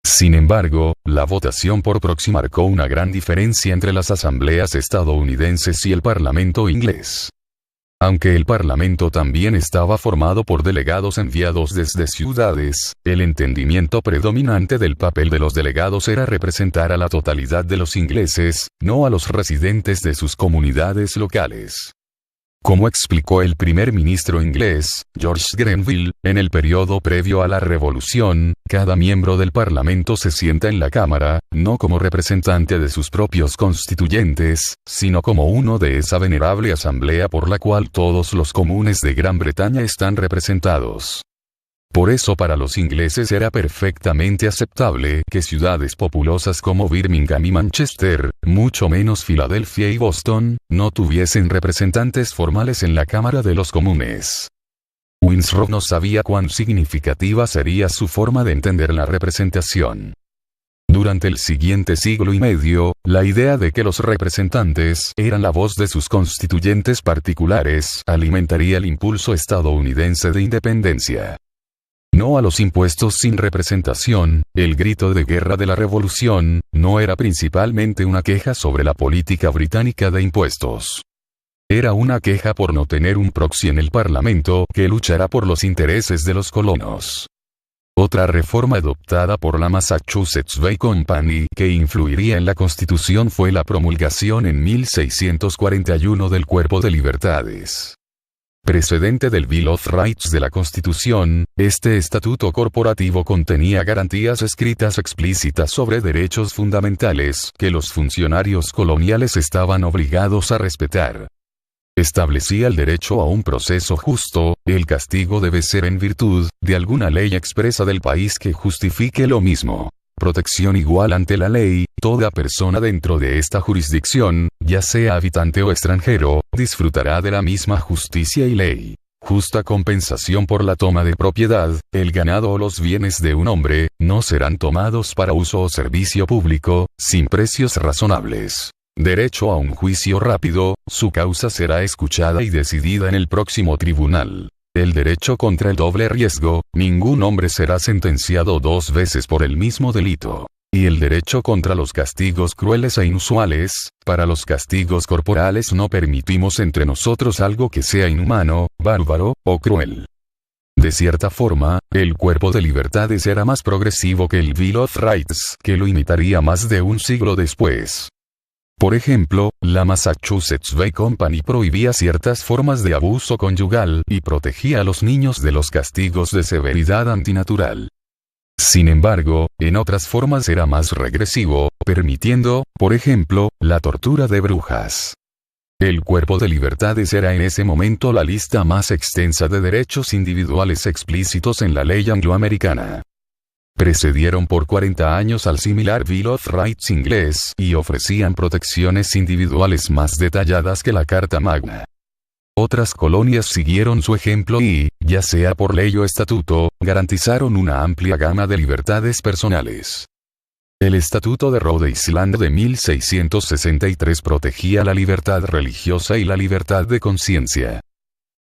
Sin embargo, la votación por proxy marcó una gran diferencia entre las asambleas estadounidenses y el Parlamento inglés. Aunque el Parlamento también estaba formado por delegados enviados desde ciudades, el entendimiento predominante del papel de los delegados era representar a la totalidad de los ingleses, no a los residentes de sus comunidades locales. Como explicó el primer ministro inglés, George Grenville, en el periodo previo a la Revolución, cada miembro del Parlamento se sienta en la Cámara, no como representante de sus propios constituyentes, sino como uno de esa venerable asamblea por la cual todos los comunes de Gran Bretaña están representados. Por eso para los ingleses era perfectamente aceptable que ciudades populosas como Birmingham y Manchester, mucho menos Filadelfia y Boston, no tuviesen representantes formales en la Cámara de los Comunes. Winthrop no sabía cuán significativa sería su forma de entender la representación. Durante el siguiente siglo y medio, la idea de que los representantes eran la voz de sus constituyentes particulares alimentaría el impulso estadounidense de independencia. No a los impuestos sin representación, el grito de guerra de la Revolución, no era principalmente una queja sobre la política británica de impuestos. Era una queja por no tener un proxy en el Parlamento que luchara por los intereses de los colonos. Otra reforma adoptada por la Massachusetts Bay Company que influiría en la Constitución fue la promulgación en 1641 del Cuerpo de Libertades. Precedente del Bill of Rights de la Constitución, este estatuto corporativo contenía garantías escritas explícitas sobre derechos fundamentales que los funcionarios coloniales estaban obligados a respetar. Establecía el derecho a un proceso justo, el castigo debe ser en virtud de alguna ley expresa del país que justifique lo mismo. Protección igual ante la ley, toda persona dentro de esta jurisdicción, ya sea habitante o extranjero, disfrutará de la misma justicia y ley. Justa compensación por la toma de propiedad, el ganado o los bienes de un hombre, no serán tomados para uso o servicio público, sin precios razonables. Derecho a un juicio rápido, su causa será escuchada y decidida en el próximo tribunal. El derecho contra el doble riesgo, ningún hombre será sentenciado 2 veces por el mismo delito. Y el derecho contra los castigos crueles e inusuales, para los castigos corporales no permitimos entre nosotros algo que sea inhumano, bárbaro, o cruel. De cierta forma, el Cuerpo de Libertades era más progresivo que el Bill of Rights, que lo imitaría más de un siglo después. Por ejemplo, la Massachusetts Bay Company prohibía ciertas formas de abuso conyugal y protegía a los niños de los castigos de severidad antinatural. Sin embargo, en otras formas era más regresivo, permitiendo, por ejemplo, la tortura de brujas. El Cuerpo de Libertades era en ese momento la lista más extensa de derechos individuales explícitos en la ley angloamericana. Precedieron por 40 años al similar Bill of Rights inglés y ofrecían protecciones individuales más detalladas que la Carta Magna. Otras colonias siguieron su ejemplo y, ya sea por ley o estatuto, garantizaron una amplia gama de libertades personales. El Estatuto de Rhode Island de 1663 protegía la libertad religiosa y la libertad de conciencia.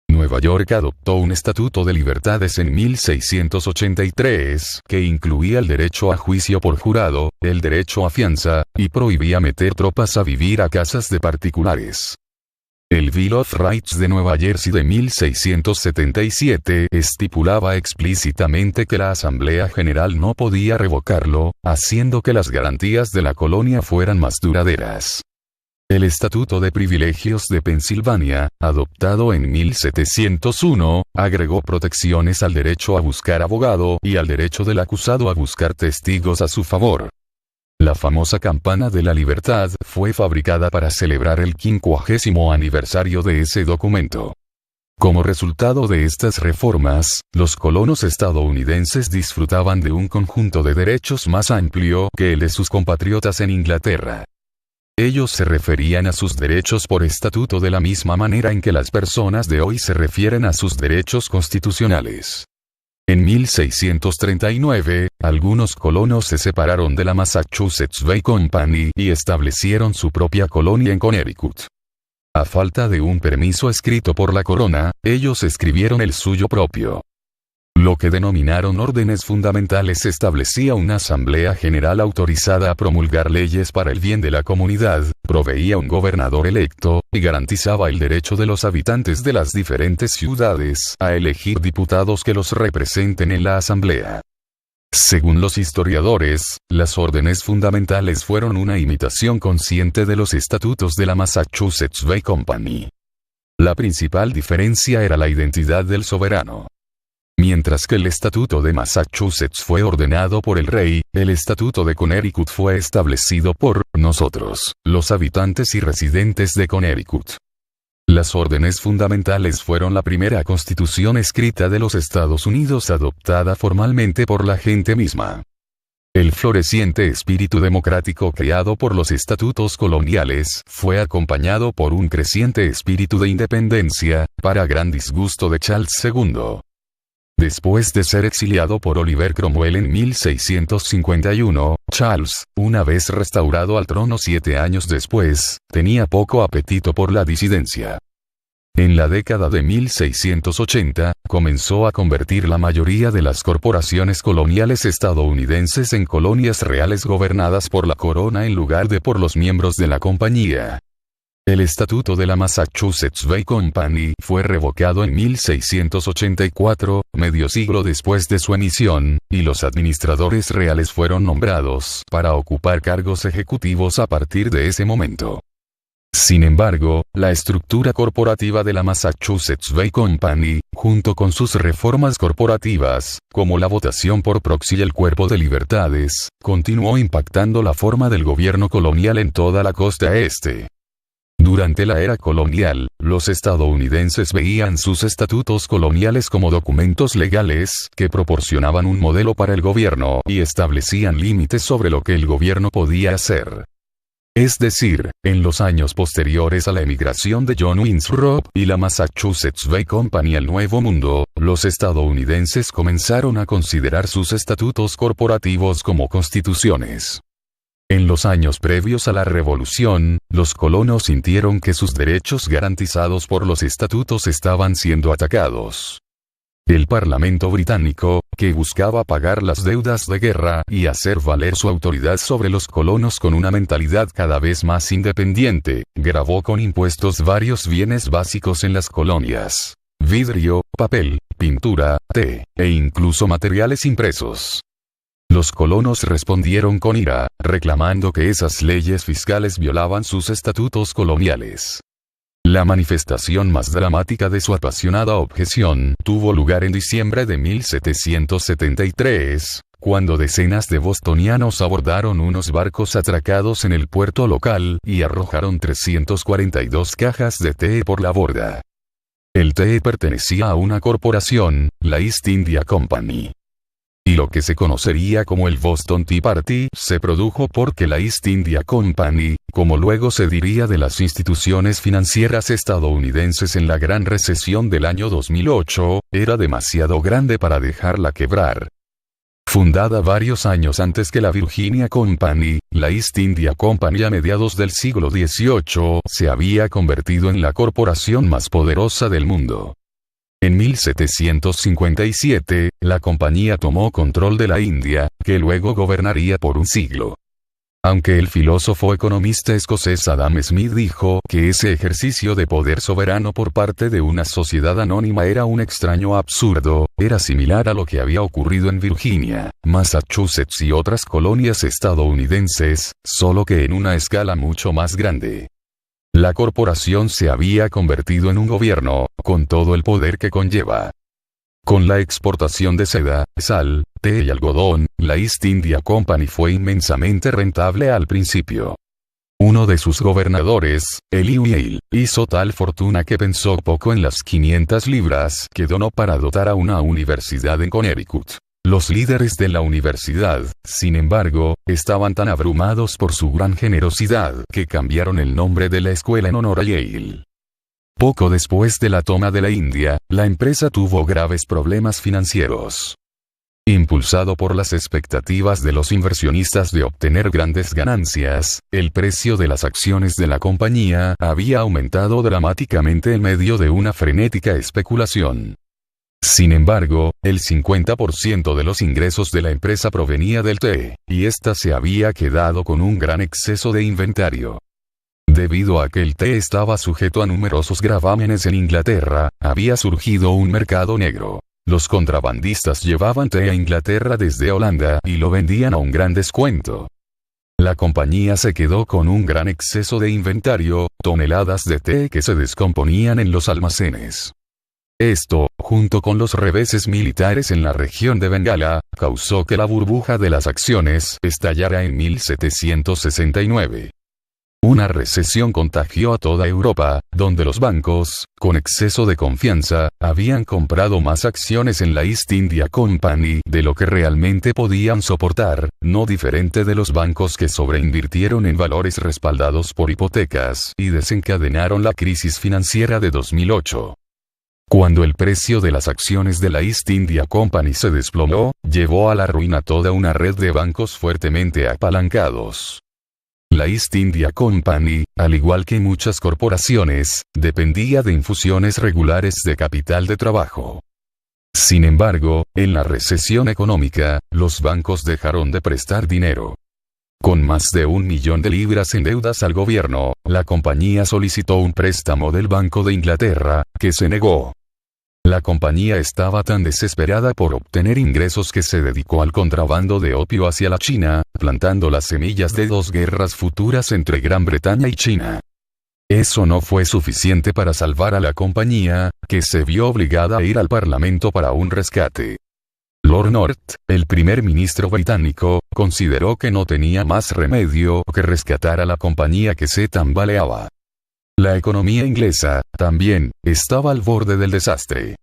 Nueva York adoptó un Estatuto de Libertades en 1683 que incluía el derecho a juicio por jurado, el derecho a fianza, y prohibía meter tropas a vivir a casas de particulares. El Bill of Rights de Nueva Jersey de 1677 estipulaba explícitamente que la Asamblea General no podía revocarlo, haciendo que las garantías de la colonia fueran más duraderas. El Estatuto de Privilegios de Pensilvania, adoptado en 1701, agregó protecciones al derecho a buscar abogado y al derecho del acusado a buscar testigos a su favor. La famosa Campana de la Libertad fue fabricada para celebrar el 50º aniversario de ese documento. Como resultado de estas reformas, los colonos estadounidenses disfrutaban de un conjunto de derechos más amplio que el de sus compatriotas en Inglaterra. Ellos se referían a sus derechos por estatuto de la misma manera en que las personas de hoy se refieren a sus derechos constitucionales. En 1639, algunos colonos se separaron de la Massachusetts Bay Company y establecieron su propia colonia en Connecticut. A falta de un permiso escrito por la corona, ellos escribieron el suyo propio. Lo que denominaron órdenes fundamentales establecía una asamblea general autorizada a promulgar leyes para el bien de la comunidad, proveía un gobernador electo, y garantizaba el derecho de los habitantes de las diferentes ciudades a elegir diputados que los representen en la asamblea. Según los historiadores, las órdenes fundamentales fueron una imitación consciente de los estatutos de la Massachusetts Bay Company. La principal diferencia era la identidad del soberano. Mientras que el Estatuto de Massachusetts fue ordenado por el rey, el Estatuto de Connecticut fue establecido por nosotros, los habitantes y residentes de Connecticut. Las órdenes fundamentales fueron la primera constitución escrita de los Estados Unidos adoptada formalmente por la gente misma. El floreciente espíritu democrático creado por los estatutos coloniales fue acompañado por un creciente espíritu de independencia, para gran disgusto de Charles II. Después de ser exiliado por Oliver Cromwell en 1651, Charles, una vez restaurado al trono 7 años después, tenía poco apetito por la disidencia. En la década de 1680, comenzó a convertir la mayoría de las corporaciones coloniales estadounidenses en colonias reales gobernadas por la corona en lugar de por los miembros de la compañía. El Estatuto de la Massachusetts Bay Company fue revocado en 1684, medio siglo después de su emisión, y los administradores reales fueron nombrados para ocupar cargos ejecutivos a partir de ese momento. Sin embargo, la estructura corporativa de la Massachusetts Bay Company, junto con sus reformas corporativas, como la votación por proxy y el cuerpo de libertades, continuó impactando la forma del gobierno colonial en toda la costa este. Durante la era colonial, los estadounidenses veían sus estatutos coloniales como documentos legales que proporcionaban un modelo para el gobierno y establecían límites sobre lo que el gobierno podía hacer. Es decir, en los años posteriores a la emigración de John Winthrop y la Massachusetts Bay Company al Nuevo Mundo, los estadounidenses comenzaron a considerar sus estatutos corporativos como constituciones. En los años previos a la Revolución, los colonos sintieron que sus derechos garantizados por los estatutos estaban siendo atacados. El Parlamento británico, que buscaba pagar las deudas de guerra y hacer valer su autoridad sobre los colonos con una mentalidad cada vez más independiente, gravó con impuestos varios bienes básicos en las colonias: vidrio, papel, pintura, té, e incluso materiales impresos. Los colonos respondieron con ira, reclamando que esas leyes fiscales violaban sus estatutos coloniales. La manifestación más dramática de su apasionada objeción tuvo lugar en diciembre de 1773, cuando decenas de bostonianos abordaron unos barcos atracados en el puerto local y arrojaron 342 cajas de té por la borda. El té pertenecía a una corporación, la East India Company. Y lo que se conocería como el Boston Tea Party se produjo porque la East India Company, como luego se diría de las instituciones financieras estadounidenses en la Gran Recesión del año 2008, era demasiado grande para dejarla quebrar. Fundada varios años antes que la Virginia Company, la East India Company a mediados del siglo XVIII se había convertido en la corporación más poderosa del mundo. En 1757, la compañía tomó control de la India, que luego gobernaría por un siglo. Aunque el filósofo economista escocés Adam Smith dijo que ese ejercicio de poder soberano por parte de una sociedad anónima era un extraño absurdo, era similar a lo que había ocurrido en Virginia, Massachusetts y otras colonias estadounidenses, solo que en una escala mucho más grande. La corporación se había convertido en un gobierno, con todo el poder que conlleva. Con la exportación de seda, sal, té y algodón, la East India Company fue inmensamente rentable al principio. Uno de sus gobernadores, Elihu Yale, hizo tal fortuna que pensó poco en las 500 libras que donó para dotar a una universidad en Connecticut. Los líderes de la universidad, sin embargo, estaban tan abrumados por su gran generosidad que cambiaron el nombre de la escuela en honor a Yale. Poco después de la toma de la India, la empresa tuvo graves problemas financieros. Impulsado por las expectativas de los inversionistas de obtener grandes ganancias, el precio de las acciones de la compañía había aumentado dramáticamente en medio de una frenética especulación. Sin embargo, el 50% de los ingresos de la empresa provenía del té, y ésta se había quedado con un gran exceso de inventario. Debido a que el té estaba sujeto a numerosos gravámenes en Inglaterra, había surgido un mercado negro. Los contrabandistas llevaban té a Inglaterra desde Holanda y lo vendían a un gran descuento. La compañía se quedó con un gran exceso de inventario, toneladas de té que se descomponían en los almacenes. Esto, junto con los reveses militares en la región de Bengala, causó que la burbuja de las acciones estallara en 1769. Una recesión contagió a toda Europa, donde los bancos, con exceso de confianza, habían comprado más acciones en la East India Company de lo que realmente podían soportar, no diferente de los bancos que sobreinvirtieron en valores respaldados por hipotecas y desencadenaron la crisis financiera de 2008. Cuando el precio de las acciones de la East India Company se desplomó, llevó a la ruina toda una red de bancos fuertemente apalancados. La East India Company, al igual que muchas corporaciones, dependía de infusiones regulares de capital de trabajo. Sin embargo, en la recesión económica, los bancos dejaron de prestar dinero. Con más de 1 millón de libras en deudas al gobierno, la compañía solicitó un préstamo del Banco de Inglaterra, que se negó. La compañía estaba tan desesperada por obtener ingresos que se dedicó al contrabando de opio hacia la China, plantando las semillas de 2 guerras futuras entre Gran Bretaña y China. Eso no fue suficiente para salvar a la compañía, que se vio obligada a ir al Parlamento para un rescate. Lord North, el primer ministro británico, consideró que no tenía más remedio que rescatar a la compañía que se tambaleaba. La economía inglesa, también, estaba al borde del desastre.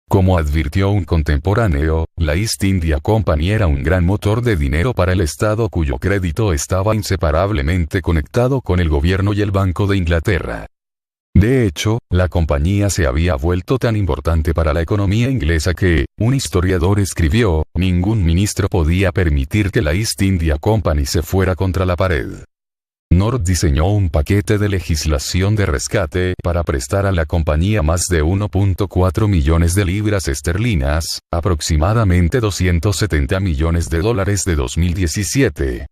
Como advirtió un contemporáneo, la East India Company era un gran motor de dinero para el Estado cuyo crédito estaba inseparablemente conectado con el gobierno y el Banco de Inglaterra. De hecho, la compañía se había vuelto tan importante para la economía inglesa que, un historiador escribió, ningún ministro podía permitir que la East India Company se fuera contra la pared. North diseñó un paquete de legislación de rescate para prestar a la compañía más de 1.4 millones de libras esterlinas, aproximadamente 270 millones de dólares de 2017.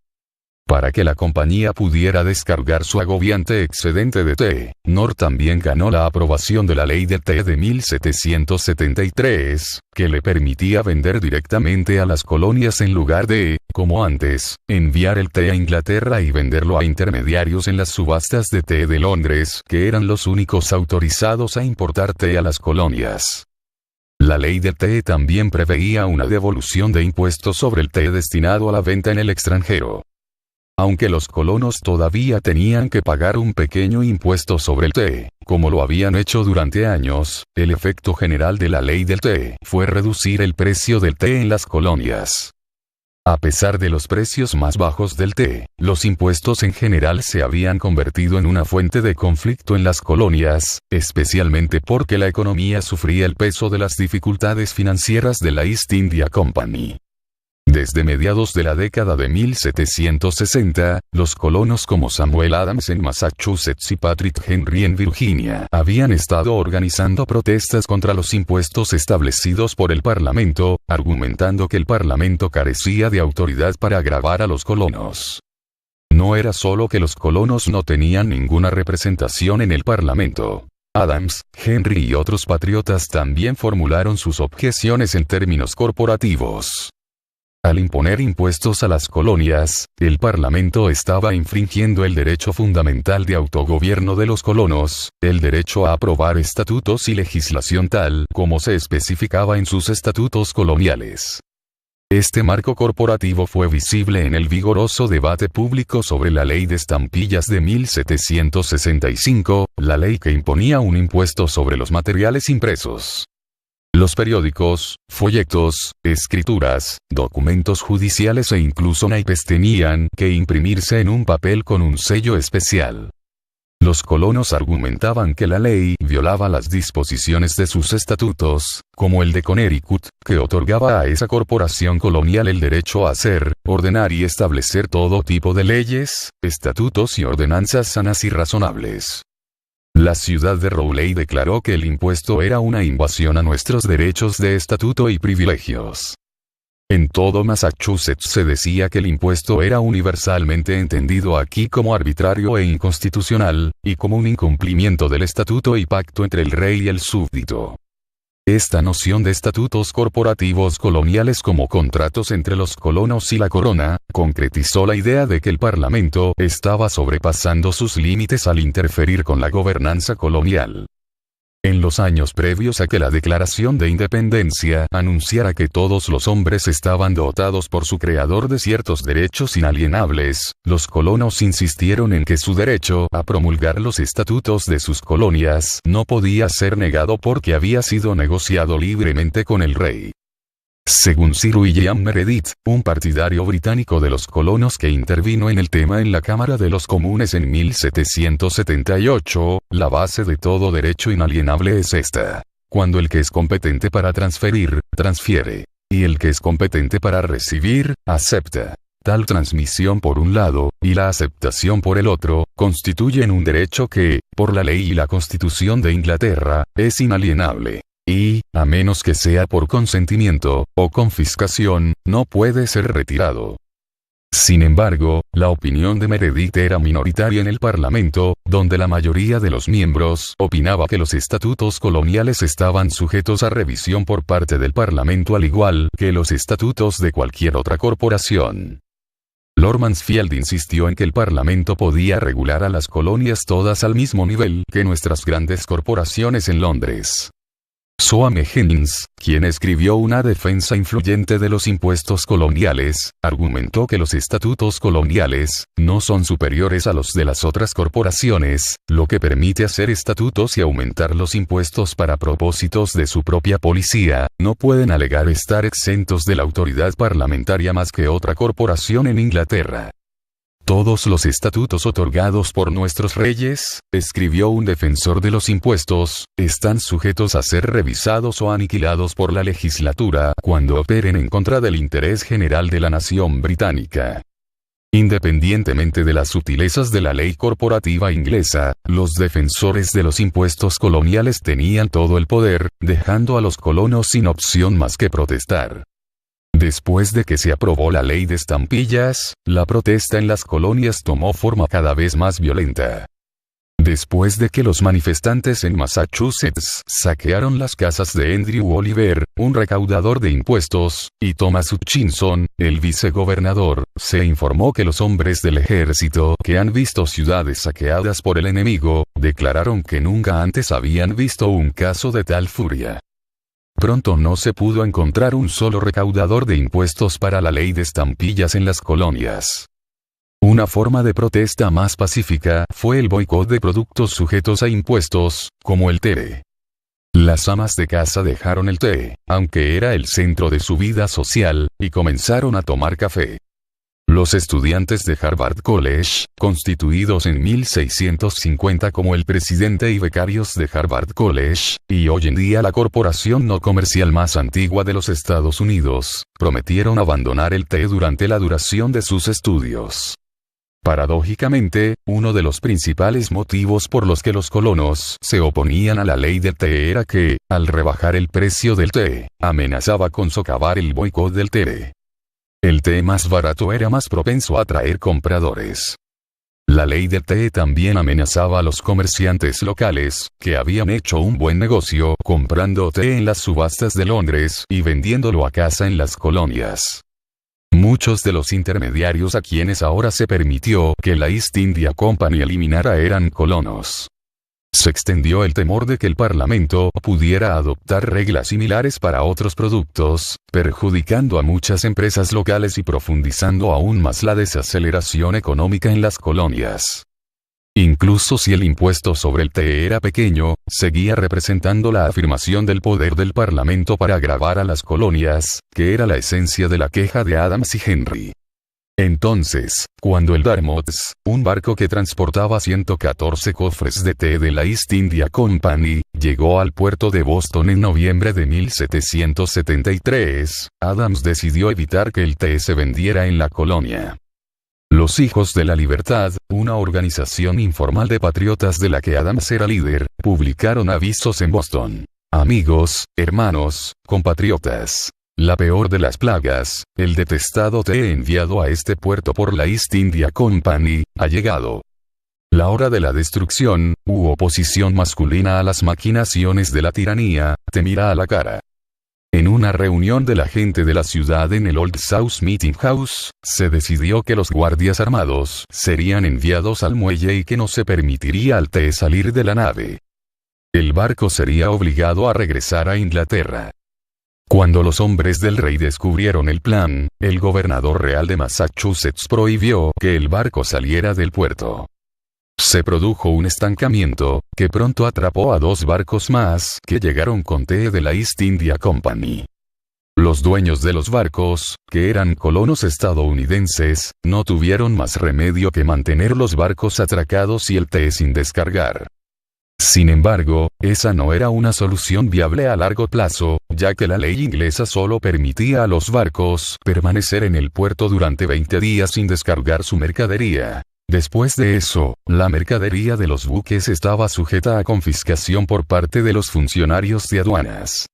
Para que la compañía pudiera descargar su agobiante excedente de té, North también ganó la aprobación de la ley del té de 1773, que le permitía vender directamente a las colonias en lugar de, como antes, enviar el té a Inglaterra y venderlo a intermediarios en las subastas de té de Londres, que eran los únicos autorizados a importar té a las colonias. La ley del té también preveía una devolución de impuestos sobre el té destinado a la venta en el extranjero. Aunque los colonos todavía tenían que pagar un pequeño impuesto sobre el té, como lo habían hecho durante años, el efecto general de la ley del té fue reducir el precio del té en las colonias. A pesar de los precios más bajos del té, los impuestos en general se habían convertido en una fuente de conflicto en las colonias, especialmente porque la economía sufría el peso de las dificultades financieras de la East India Company. Desde mediados de la década de 1760, los colonos como Samuel Adams en Massachusetts y Patrick Henry en Virginia habían estado organizando protestas contra los impuestos establecidos por el Parlamento, argumentando que el Parlamento carecía de autoridad para gravar a los colonos. No era solo que los colonos no tenían ninguna representación en el Parlamento. Adams, Henry y otros patriotas también formularon sus objeciones en términos corporativos. Al imponer impuestos a las colonias, el Parlamento estaba infringiendo el derecho fundamental de autogobierno de los colonos, el derecho a aprobar estatutos y legislación tal como se especificaba en sus estatutos coloniales. Este marco corporativo fue visible en el vigoroso debate público sobre la Ley de Estampillas de 1765, la ley que imponía un impuesto sobre los materiales impresos. Los periódicos, folletos, escrituras, documentos judiciales e incluso naipes tenían que imprimirse en un papel con un sello especial. Los colonos argumentaban que la ley violaba las disposiciones de sus estatutos, como el de Connecticut, que otorgaba a esa corporación colonial el derecho a hacer, ordenar y establecer todo tipo de leyes, estatutos y ordenanzas sanas y razonables. La ciudad de Rowley declaró que el impuesto era una invasión a nuestros derechos de estatuto y privilegios. En todo Massachusetts se decía que el impuesto era universalmente entendido aquí como arbitrario e inconstitucional, y como un incumplimiento del estatuto y pacto entre el rey y el súbdito. Esta noción de estatutos corporativos coloniales como contratos entre los colonos y la corona, concretizó la idea de que el Parlamento estaba sobrepasando sus límites al interferir con la gobernanza colonial. En los años previos a que la Declaración de Independencia anunciara que todos los hombres estaban dotados por su creador de ciertos derechos inalienables, los colonos insistieron en que su derecho a promulgar los estatutos de sus colonias no podía ser negado porque había sido negociado libremente con el rey. Según Sir William Meredith, un partidario británico de los colonos que intervino en el tema en la Cámara de los Comunes en 1778, la base de todo derecho inalienable es esta: cuando el que es competente para transferir, transfiere, y el que es competente para recibir, acepta. Tal transmisión por un lado, y la aceptación por el otro, constituyen un derecho que, por la ley y la Constitución de Inglaterra, es inalienable. Y, a menos que sea por consentimiento, o confiscación, no puede ser retirado. Sin embargo, la opinión de Meredith era minoritaria en el Parlamento, donde la mayoría de los miembros opinaba que los estatutos coloniales estaban sujetos a revisión por parte del Parlamento al igual que los estatutos de cualquier otra corporación. Lord Mansfield insistió en que el Parlamento podía regular a las colonias todas al mismo nivel que nuestras grandes corporaciones en Londres. Soame Jennings, quien escribió una defensa influyente de los impuestos coloniales, argumentó que los estatutos coloniales no son superiores a los de las otras corporaciones, lo que permite hacer estatutos y aumentar los impuestos para propósitos de su propia policía, no pueden alegar estar exentos de la autoridad parlamentaria más que otra corporación en Inglaterra. Todos los estatutos otorgados por nuestros reyes, escribió un defensor de los impuestos, están sujetos a ser revisados o aniquilados por la legislatura cuando operen en contra del interés general de la nación británica. Independientemente de las sutilezas de la ley corporativa inglesa, los defensores de los impuestos coloniales tenían todo el poder, dejando a los colonos sin opción más que protestar. Después de que se aprobó la ley de estampillas, la protesta en las colonias tomó forma cada vez más violenta. Después de que los manifestantes en Massachusetts saquearon las casas de Andrew Oliver, un recaudador de impuestos, y Thomas Hutchinson, el vicegobernador, se informó que los hombres del ejército que han visto ciudades saqueadas por el enemigo, declararon que nunca antes habían visto un caso de tal furia. Pronto no se pudo encontrar un solo recaudador de impuestos para la ley de estampillas en las colonias. Una forma de protesta más pacífica fue el boicot de productos sujetos a impuestos, como el té. Las amas de casa dejaron el té, aunque era el centro de su vida social, y comenzaron a tomar café. Los estudiantes de Harvard College, constituidos en 1650 como el presidente y becarios de Harvard College, y hoy en día la corporación no comercial más antigua de los Estados Unidos, prometieron abandonar el té durante la duración de sus estudios. Paradójicamente, uno de los principales motivos por los que los colonos se oponían a la ley del té era que, al rebajar el precio del té, amenazaba con socavar el boicot del té. El té más barato era más propenso a atraer compradores. La ley del té también amenazaba a los comerciantes locales, que habían hecho un buen negocio comprando té en las subastas de Londres y vendiéndolo a casa en las colonias. Muchos de los intermediarios a quienes ahora se permitió que la East India Company eliminara eran colonos. Se extendió el temor de que el Parlamento pudiera adoptar reglas similares para otros productos, perjudicando a muchas empresas locales y profundizando aún más la desaceleración económica en las colonias. Incluso si el impuesto sobre el té era pequeño, seguía representando la afirmación del poder del Parlamento para gravar a las colonias, que era la esencia de la queja de Adams y Henry. Entonces, cuando el Dartmouth, un barco que transportaba 114 cofres de té de la East India Company, llegó al puerto de Boston en noviembre de 1773, Adams decidió evitar que el té se vendiera en la colonia. Los Hijos de la Libertad, una organización informal de patriotas de la que Adams era líder, publicaron avisos en Boston. Amigos, hermanos, compatriotas. La peor de las plagas, el detestado té enviado a este puerto por la East India Company, ha llegado. La hora de la destrucción, u oposición masculina a las maquinaciones de la tiranía, te mira a la cara. En una reunión de la gente de la ciudad en el Old South Meeting House, se decidió que los guardias armados serían enviados al muelle y que no se permitiría al té salir de la nave. El barco sería obligado a regresar a Inglaterra. Cuando los hombres del rey descubrieron el plan, el gobernador real de Massachusetts prohibió que el barco saliera del puerto. Se produjo un estancamiento, que pronto atrapó a 2 barcos más que llegaron con té de la East India Company. Los dueños de los barcos, que eran colonos estadounidenses, no tuvieron más remedio que mantener los barcos atracados y el té sin descargar. Sin embargo, esa no era una solución viable a largo plazo, ya que la ley inglesa solo permitía a los barcos permanecer en el puerto durante 20 días sin descargar su mercadería. Después de eso, la mercadería de los buques estaba sujeta a confiscación por parte de los funcionarios de aduanas.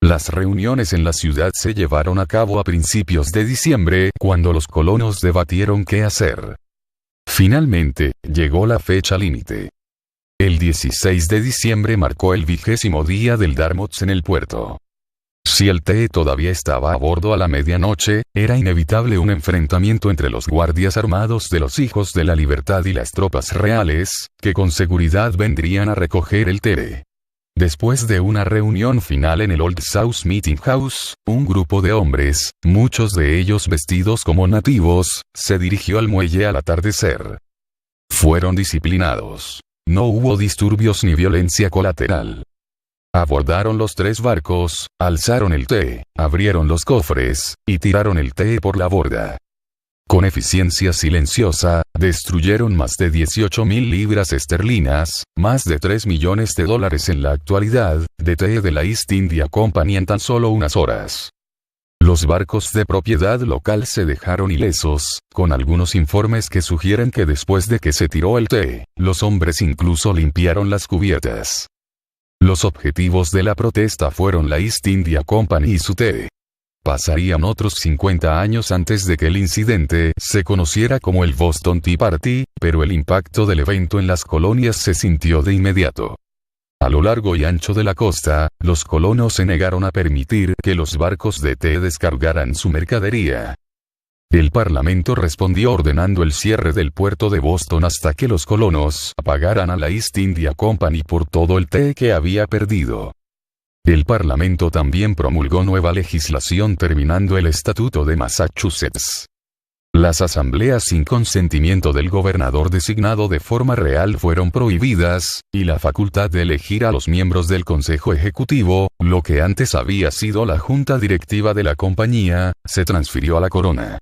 Las reuniones en la ciudad se llevaron a cabo a principios de diciembre, cuando los colonos debatieron qué hacer. Finalmente, llegó la fecha límite. El 16 de diciembre marcó el 20º día del Dartmouth en el puerto. Si el té todavía estaba a bordo a la medianoche, era inevitable un enfrentamiento entre los guardias armados de los Hijos de la Libertad y las tropas reales, que con seguridad vendrían a recoger el té. Después de una reunión final en el Old South Meeting House, un grupo de hombres, muchos de ellos vestidos como nativos, se dirigió al muelle al atardecer. Fueron disciplinados. No hubo disturbios ni violencia colateral. Abordaron los 3 barcos, alzaron el té, abrieron los cofres, y tiraron el té por la borda. Con eficiencia silenciosa, destruyeron más de 18.000 libras esterlinas, más de $3 millones en la actualidad, de té de la East India Company en tan solo unas horas. Los barcos de propiedad local se dejaron ilesos, con algunos informes que sugieren que después de que se tiró el té, los hombres incluso limpiaron las cubiertas. Los objetivos de la protesta fueron la East India Company y su té. Pasarían otros 50 años antes de que el incidente se conociera como el Boston Tea Party, pero el impacto del evento en las colonias se sintió de inmediato. A lo largo y ancho de la costa, los colonos se negaron a permitir que los barcos de té descargaran su mercadería. El Parlamento respondió ordenando el cierre del puerto de Boston hasta que los colonos pagaran a la East India Company por todo el té que había perdido. El Parlamento también promulgó nueva legislación terminando el Estatuto de Massachusetts. Las asambleas sin consentimiento del gobernador designado de forma real fueron prohibidas, y la facultad de elegir a los miembros del Consejo Ejecutivo, lo que antes había sido la junta directiva de la compañía, se transfirió a la corona.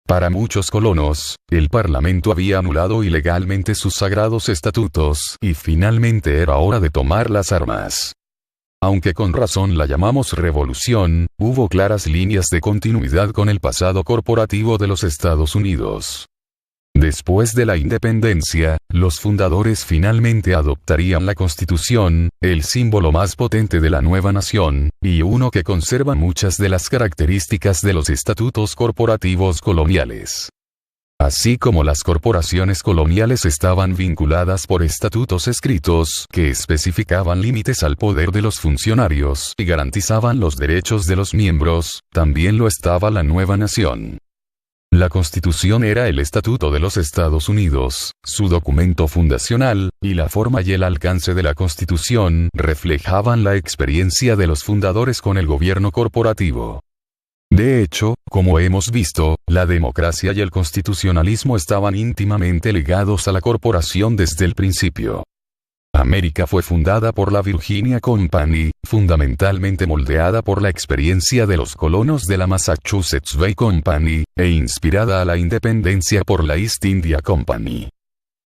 Para muchos colonos, el Parlamento había anulado ilegalmente sus sagrados estatutos, y finalmente era hora de tomar las armas. Aunque con razón la llamamos revolución, hubo claras líneas de continuidad con el pasado corporativo de los Estados Unidos. Después de la independencia, los fundadores finalmente adoptarían la Constitución, el símbolo más potente de la nueva nación, y uno que conserva muchas de las características de los estatutos corporativos coloniales. Así como las corporaciones coloniales estaban vinculadas por estatutos escritos que especificaban límites al poder de los funcionarios y garantizaban los derechos de los miembros, también lo estaba la nueva nación. La Constitución era el Estatuto de los Estados Unidos, su documento fundacional, y la forma y el alcance de la Constitución reflejaban la experiencia de los fundadores con el gobierno corporativo. De hecho, como hemos visto, la democracia y el constitucionalismo estaban íntimamente ligados a la corporación desde el principio. América fue fundada por la Virginia Company, fundamentalmente moldeada por la experiencia de los colonos de la Massachusetts Bay Company, e inspirada a la independencia por la East India Company.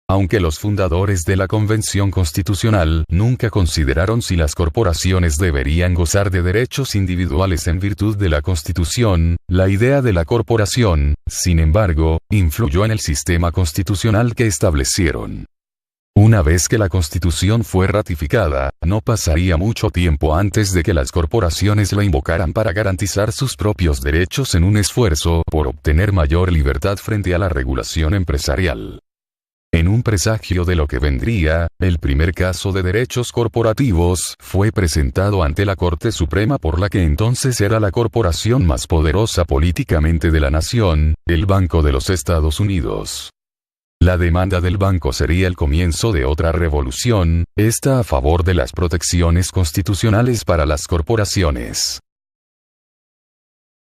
Aunque los fundadores de la Convención Constitucional nunca consideraron si las corporaciones deberían gozar de derechos individuales en virtud de la Constitución, la idea de la corporación, sin embargo, influyó en el sistema constitucional que establecieron. Una vez que la Constitución fue ratificada, no pasaría mucho tiempo antes de que las corporaciones la invocaran para garantizar sus propios derechos en un esfuerzo por obtener mayor libertad frente a la regulación empresarial. En un presagio de lo que vendría, el primer caso de derechos corporativos fue presentado ante la Corte Suprema por la que entonces era la corporación más poderosa políticamente de la nación, el Banco de los Estados Unidos. La demanda del banco sería el comienzo de otra revolución, esta a favor de las protecciones constitucionales para las corporaciones.